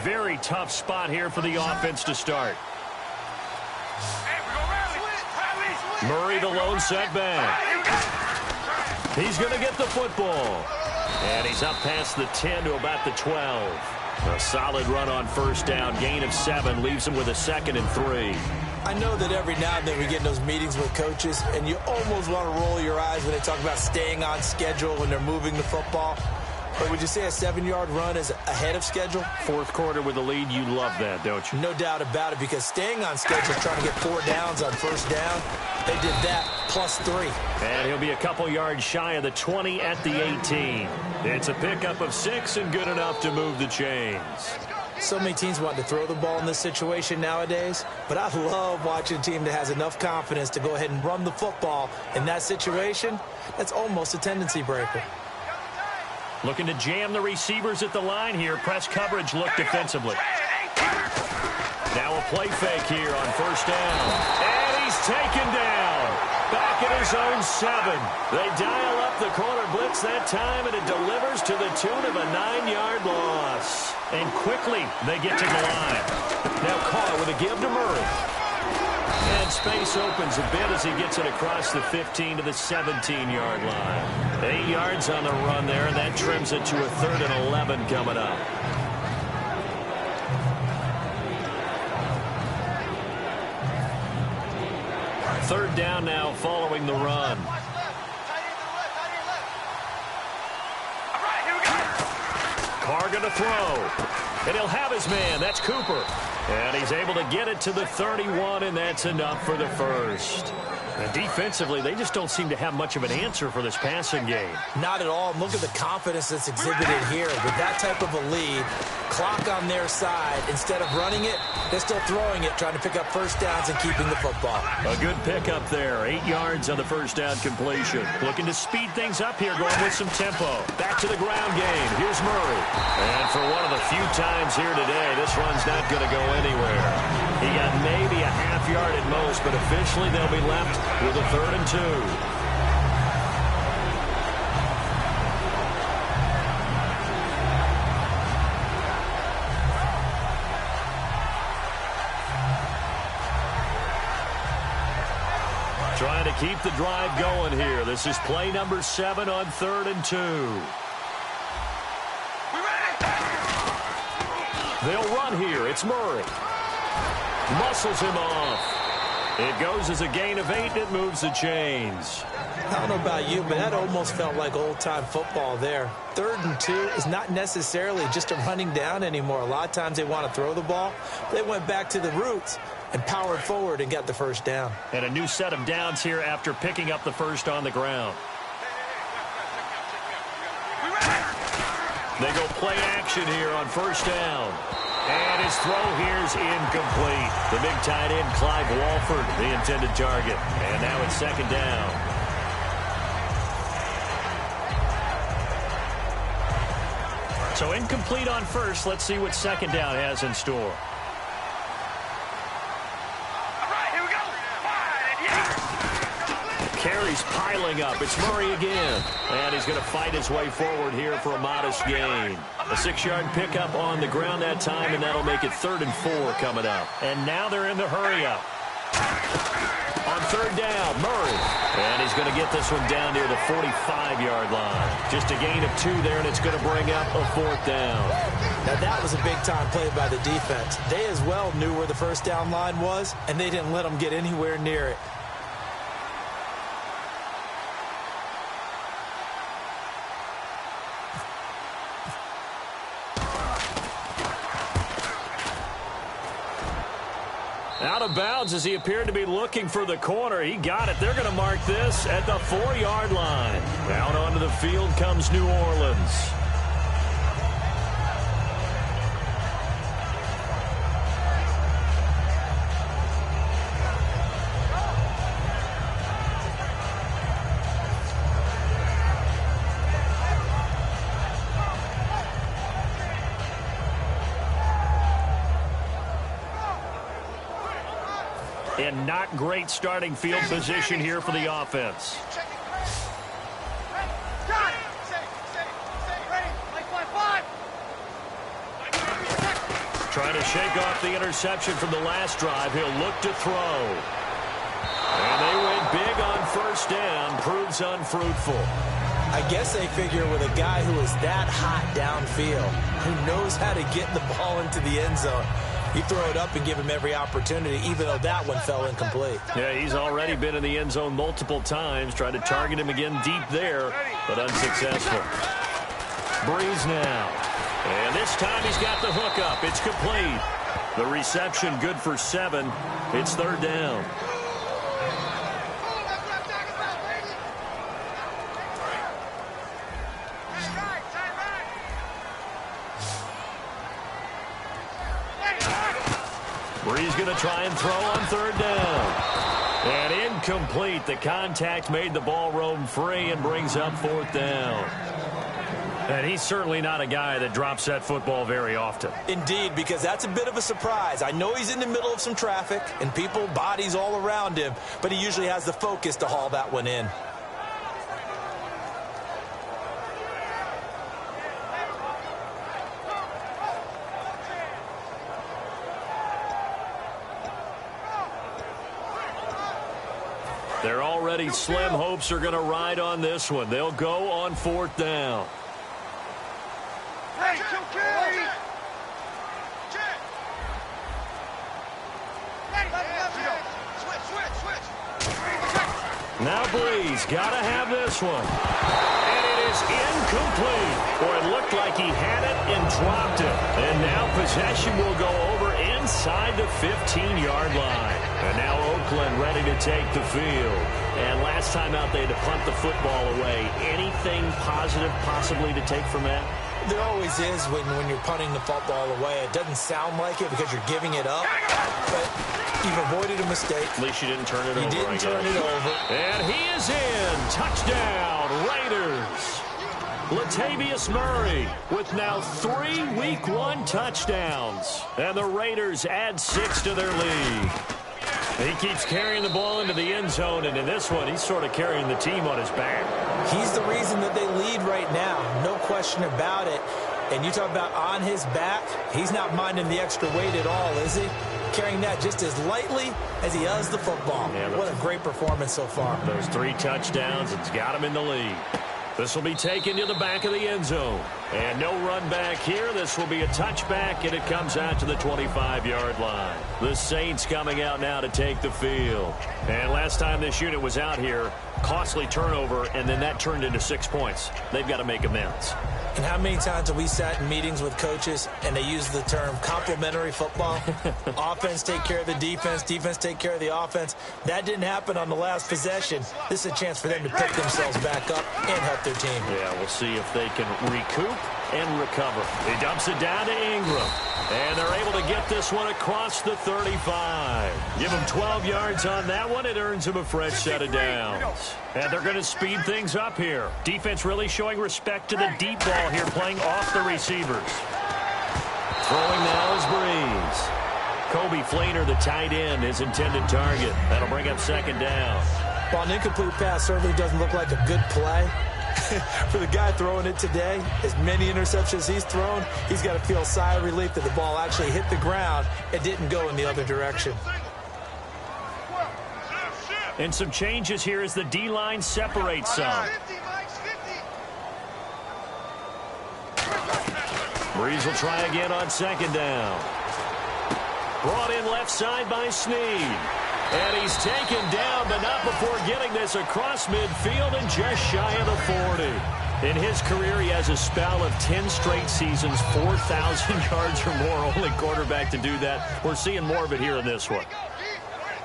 Very tough spot here for the offense to start. Murray, the lone setback. He's going to get the football. And he's up past the 10 to about the 12. A solid run on first down. Gain of 7 leaves him with a 2nd and 3.
I know that every now and then we get in those meetings with coaches, and you almost want to roll your eyes when they talk about staying on schedule when they're moving the football. But would you say a 7-yard run is ahead of schedule?
Fourth quarter with the lead, you love that, don't you?
No doubt about it, because staying on schedule, trying to get 4 downs on first down, they did that plus 3.
And he'll be a couple yards shy of the 20 at the 18. It's a pickup of 6 and good enough to move the chains.
So many teams want to throw the ball in this situation nowadays, but I love watching a team that has enough confidence to go ahead and run the football in that situation. That's almost a tendency breaker.
Looking to jam the receivers at the line here. Press coverage look defensively. Now a play fake here on first down. And he's taken down. Back at his own 7. They dial up the corner blitz that time, and it delivers to the tune of a 9-yard loss. And quickly they get to the line. Now Carr with a give to Murray. And space opens a bit as he gets it across the 15 to the 17-yard line. 8 yards on the run there, and that trims it to a 3rd and 11 coming up. Third down now following the run. Carr going to throw. And he'll have his man. That's Cooper. And he's able to get it to the 31, and that's enough for the first. And defensively, they just don't seem to have much of an answer for this passing game.
Not at all. Look at the confidence that's exhibited here. With that type of a lead, clock on their side. Instead of running it, they're still throwing it, trying to pick up first downs and keeping the football.
A good pickup there. 8 yards on the first down completion. Looking to speed things up here, going with some tempo. Back to the ground game. Here's Murray. And for one of the few times here today, this run's not going to go anywhere. He got maybe a half yard at most, but officially they'll be left with a 3rd and 2. Trying to keep the drive going here. This is play number 7 on 3rd and 2. They'll run here. It's Murray. Muscles him off. It goes as a gain of 8, and it moves the chains.
I don't know about you, but that almost felt like old-time football there. 3rd and 2 is not necessarily just a running down anymore. A lot of times they want to throw the ball. They went back to the roots and powered forward and got the first down.
And a new set of downs here after picking up the first on the ground. They go play action here on first down. And his throw here is incomplete. The big tight end, Clive Walford, the intended target. And now it's 2nd down. So incomplete on first. Let's see what 2nd down has in store. Carries piling up. It's Murray again. And he's going to fight his way forward here for a modest gain. A 6-yard pickup on the ground that time, and that'll make it 3rd and 4 coming up. And now they're in the hurry-up. On 3rd down, Murray. And he's going to get this one down near the 45-yard line. Just a gain of 2 there, and it's going to bring up a 4th down.
Now, that was a big-time play by the defense. They as well knew where the first down line was, and they didn't let them get anywhere near it.
Out of bounds as he appeared to be looking for the corner. He got it. They're going to mark this at the 4-yard line. Down onto the field comes New Orleans. And not great starting field position here for the offense. Trying to shake off the interception from the last drive. He'll look to throw. And they went big on first down. Proves unfruitful.
I guess they figure with a guy who is that hot downfield, who knows how to get the ball into the end zone, you throw it up and give him every opportunity, even though that one fell incomplete.
Yeah, he's already been in the end zone multiple times. Tried to target him again deep there, but unsuccessful. Breeze now. And this time he's got the hook up. It's complete. The reception good for 7. It's 3rd down. Breeze going to try and throw on 3rd down. And incomplete. The contact made the ball roam free and brings up 4th down. And he's certainly not a guy that drops that football very often.
Indeed, because that's a bit of a surprise. I know he's in the middle of some traffic and people, bodies all around him, but he usually has the focus to haul that one in.
They're already slim hopes are going to ride on this one. They'll go on 4th down.
Hey,
now Breeze got to have this one. And it is incomplete. Or it looked like he had it and dropped it. And now possession will go over inside the 15-yard line. And now Oakland ready to take the field. And last time out they had to punt the football away. Anything positive possibly to take from that?
There always is when you're punting the football away. It doesn't sound like it because you're giving it up, but you've avoided a mistake.
At least you didn't turn it over.
You didn't turn it over.
And he is in. Touchdown, Raiders. Latavius Murray with now 3 Week 1 touchdowns. And the Raiders add 6 to their lead. He keeps carrying the ball into the end zone, and in this one, he's sort of carrying the team on his back.
He's the reason that they lead right now, no question about it. And you talk about on his back, he's not minding the extra weight at all, is he? Carrying that just as lightly as he does the football. Yeah, what a great performance so far.
Those 3 touchdowns, it's got him in the lead. This will be taken to the back of the end zone. And no run back here. This will be a touchback, and it comes out to the 25-yard line. The Saints coming out now to take the field. And last time this unit was out here, costly turnover, and then that turned into 6 points. They've got to make amends.
And how many times have we sat in meetings with coaches and they use the term complementary football? Offense take care of the defense, defense take care of the offense. That didn't happen on the last possession. This is a chance for them to pick themselves back up and help their team.
Yeah, we'll see if they can recoup and recover. He dumps it down to Ingram. And they're able to get this one across the 35. Give him 12 yards on that one. It earns him a fresh set of downs. And they're going to speed things up here. Defense really showing respect to the deep ball here, playing off the receivers. Throwing now is Breeze. Kobe Fleener, the tight end, his intended target. That'll bring up second down.
While an incomplete pass certainly doesn't look like a good play, for the guy throwing it today, as many interceptions he's thrown, he's got to feel a sigh of relief that the ball actually hit the ground and didn't go in the other direction.
And some changes here as the D-line separates some. Breeze will try again on second down. Brought in left side by Snead. And he's taken down, but not before getting this across midfield and just shy of the 40. In his career, he has a spell of 10 straight seasons, 4,000 yards or more. Only quarterback to do that. We're seeing more of it here in this one.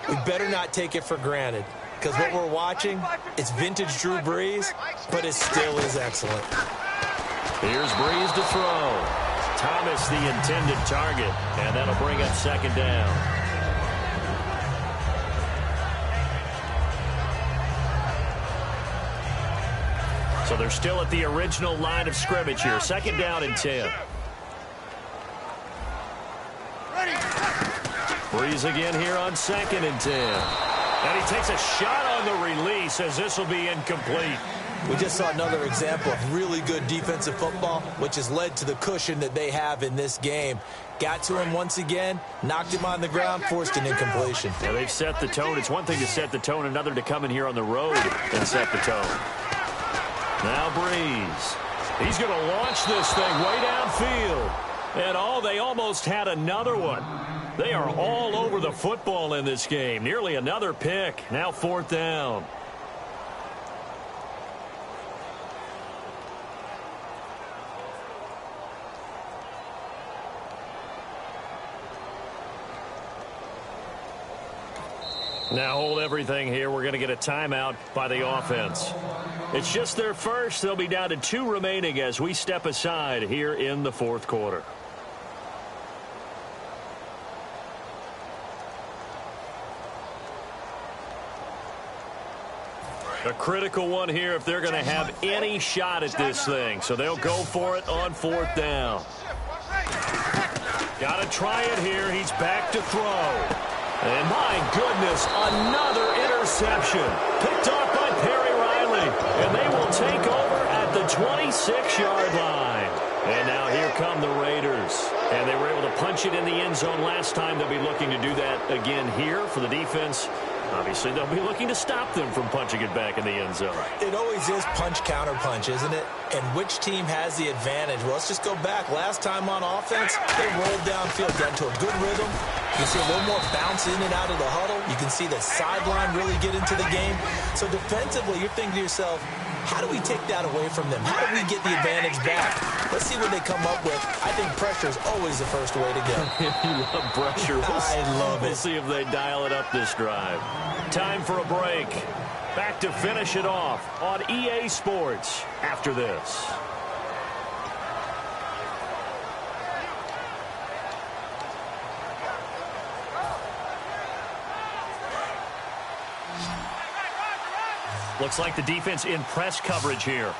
We better not take it for granted, because what we're watching is vintage Drew Brees, but it still is excellent.
Here's Breeze to throw. Thomas the intended target, and that'll bring up second down. So they're still at the original line of scrimmage here. Second down and 10. Breeze again here on second and 10. And he takes a shot on the release as this will be incomplete.
We just saw another example of really good defensive football, which has led to the cushion that they have in this game. Got to him once again, knocked him on the ground, forced an incompletion.
Yeah, they've set the tone. It's one thing to set the tone, another to come in here on the road and set the tone. Now Breeze. He's going to launch this thing way downfield. And they almost had another one. They are all over the football in this game. Nearly another pick. Now fourth down. Now hold everything here. We're going to get a timeout by the offense. It's just their first. They'll be down to 2 remaining as we step aside here in the fourth quarter. A critical one here if they're going to have any shot at this thing. So they'll go for it on fourth down. Got to try it here. He's back to throw. And my goodness, another interception. Picked off by Perry Riley. And they will take over at the 26-yard line. And now here come the Raiders. And they were able to punch it in the end zone last time. They'll be looking to do that again here for the defense. Obviously, they'll be looking to stop them from punching it back in the end zone.
It always is punch-counter-punch, isn't it? And which team has the advantage? Well, let's just go back. Last time on offense, they rolled downfield, got into a good rhythm. You can see a little more bounce in and out of the huddle. You can see the sideline really get into the game. So defensively, you're thinking to yourself, How do we take that away from them? How do we get the advantage back? Let's see what they come up with. I think pressure is always the first way to go.
You love pressure.
I love it.
We'll see if they dial it up this drive. Time for a break. Back to finish it off on EA Sports after this. Looks like the defense in press coverage here.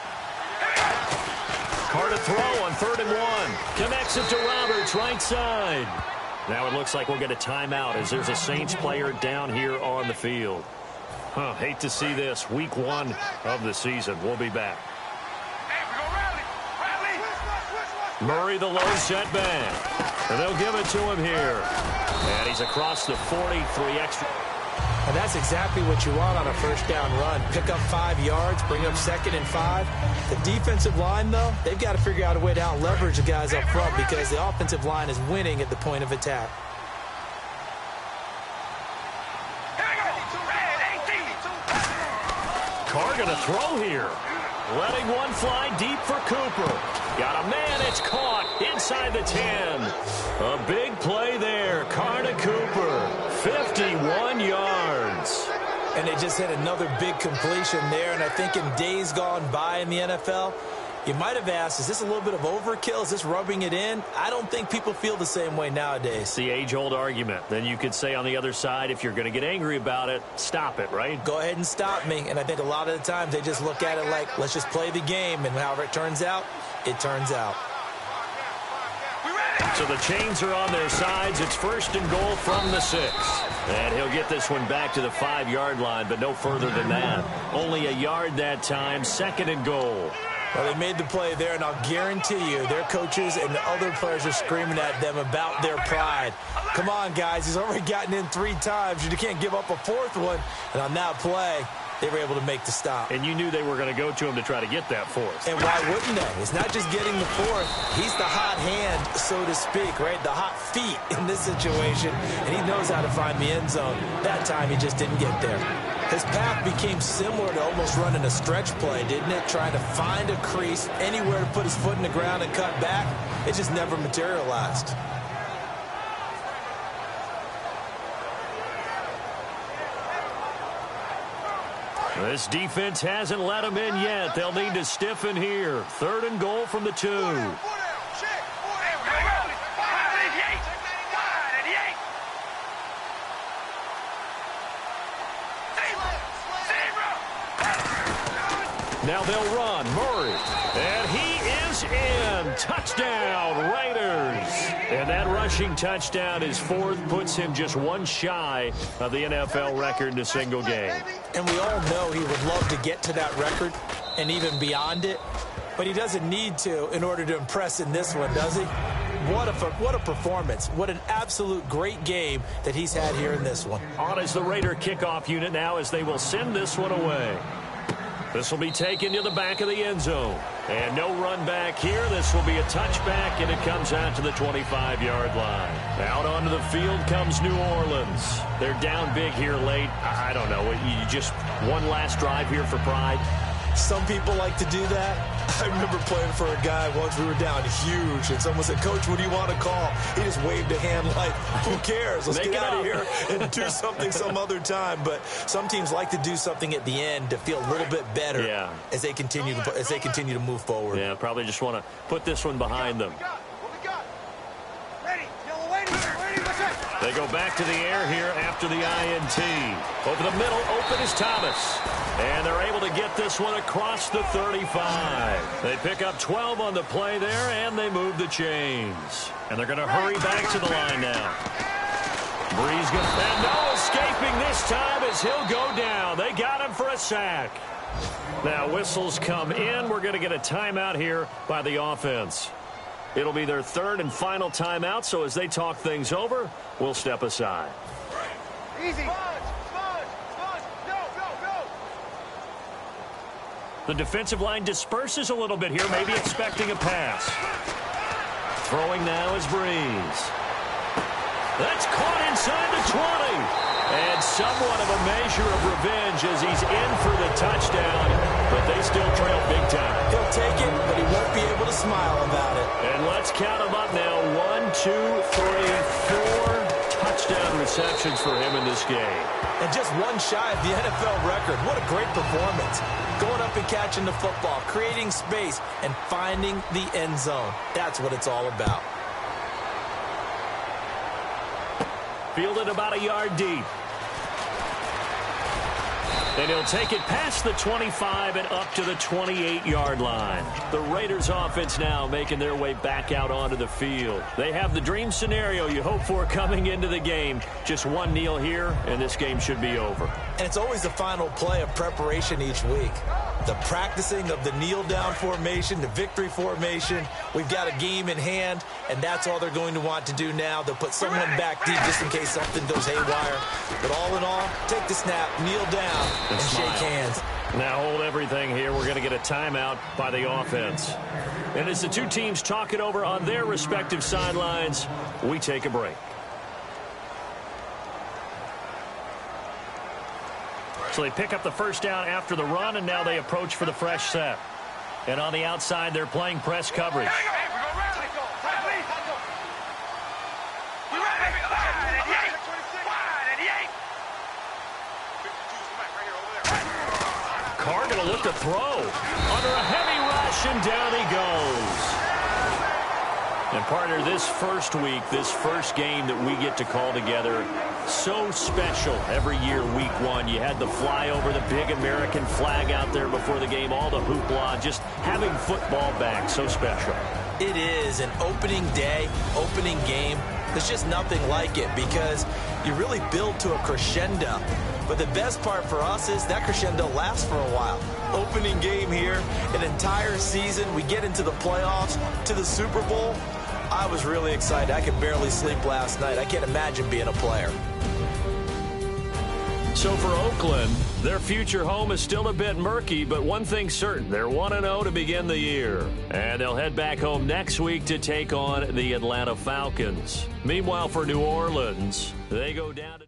Carr to throw on 3rd and 1. Connects it to Roberts, right side. Now it looks like we'll get a timeout as there's a Saints player down here on the field. Hate to see this. Week 1 of the season. We'll be back. Murray the low setback. And they'll give it to him here. And he's across the 43 extra.
And that's exactly what you want on a first down run. Pick up 5 yards, bring up 2nd and 5. The defensive line, though, they've got to figure out a way to out-leverage the guys up front because the offensive line is winning at the point of attack.
Carr going to throw here. Letting one fly deep for Cooper. Got a man, it's caught inside the 10. A big play there. Carr to Cooper. 51 yards.
And they just hit another big completion there. And I think in days gone by in the NFL, you might have asked, is this a little bit of overkill? Is this rubbing it in? I don't think people feel the same way nowadays.
It's the age-old argument. Then you could say on the other side, if you're going to get angry about it, stop it, right?
Go ahead and stop me. And I think a lot of the times they just look at it like, let's just play the game. And however it turns out, it turns out.
So the chains are on their sides. It's 1st and goal from the 6. And he'll get this one back to the 5-yard line, but no further than that. Only a yard that time. 2nd and goal.
Well, they made the play there, and I'll guarantee you their coaches and the other players are screaming at them about their pride. Come on, guys. He's already gotten in 3 times. You can't give up a 4th one. And on that play, they were able to make the stop.
And you knew they were going to go to him to try to get that 4th.
And why wouldn't they? It's not just getting the 4th. He's the hot hand, so to speak, right? The hot feet in this situation. And he knows how to find the end zone. That time, he just didn't get there. His path became similar to almost running a stretch play, didn't it? Trying to find a crease, anywhere to put his foot in the ground and cut back. It just never materialized.
This defense hasn't let him in yet. They'll need to stiffen here. 3rd and goal from the 2. Now they'll run. Murray. And he is in. Touchdown, Raiders. And that rushing touchdown is 4th, puts him just 1 shy of the NFL record in a single game.
And we all know he would love to get to that record and even beyond it. But he doesn't need to in order to impress in this one, does he? What a performance. What an absolute great game that he's had here in this one.
On is the Raider kickoff unit now as they will send this one away. This will be taken to the back of the end zone. And no run back here. This will be a touchback, and it comes out to the 25-yard line. Out onto the field comes New Orleans. They're down big here late. I don't know. You just one last drive here for pride.
Some people like to do that. I remember playing for a guy once. We were down huge, and someone said, "Coach, what do you want to call?" He just waved a hand like, "Who cares? Let's get out of here and do something some other time." But some teams like to do something at the end to feel a little bit better as they continue to move forward.
Yeah, probably just want to put this one behind them. They go back to the air here after the INT. Over the middle, open is Thomas. And they're able to get this one across the 35. They pick up 12 on the play there, and they move the chains. And they're going to hurry back to the line now. Breeze going to... And no escaping this time as he'll go down. They got him for a sack. Now whistles come in. We're going to get a timeout here by the offense. It'll be their 3rd and final timeout, so as they talk things over, we'll step aside.
Easy.
The defensive line disperses a little bit here, maybe expecting a pass. Throwing now is Breeze. That's caught inside the 20. And somewhat of a measure of revenge as he's in for the touchdown. But but they still trail big time.
He'll take it, but he won't be able to smile about it.
And let's count them up now. 1, 2, 3, 4 touchdown receptions for him in this game.
And just one shy of the NFL record. What a great performance. Going up and catching the football, creating space, and finding the end zone. That's what it's all about.
Fielded about a yard deep. And he'll take it past the 25 and up to the 28-yard line. The Raiders offense now making their way back out onto the field. They have the dream scenario you hope for coming into the game. Just one kneel here, and this game should be over.
And it's always the final play of preparation each week. The practicing of the kneel-down formation, the victory formation. We've got a game in hand, and that's all they're going to want to do now. They'll put someone back deep just in case something goes haywire. But all in all, take the snap, kneel down, and shake hands.
Now hold everything here. We're going to get a timeout by the offense. And as the two teams talk it over on their respective sidelines, we take a break. So they pick up the first down after the run, and now they approach for the fresh set. And on the outside, they're playing press coverage. Carr going to look to throw. Under a heavy rush, and down he goes. And partner, this first week, this first game that we get to call together, so special every year, week one. You had the flyover, the big American flag out there before the game, all the hoopla, just having football back, so special.
It is an opening day, opening game. There's just nothing like it because you really build to a crescendo. But the best part for us is that crescendo lasts for a while. Opening game here, an entire season. We get into the playoffs, to the Super Bowl. I was really excited. I could barely sleep last night. I can't imagine being a player.
So for Oakland, their future home is still a bit murky, but one thing's certain. They're 1-0 to begin the year. And they'll head back home next week to take on the Atlanta Falcons. Meanwhile, for New Orleans, they go down to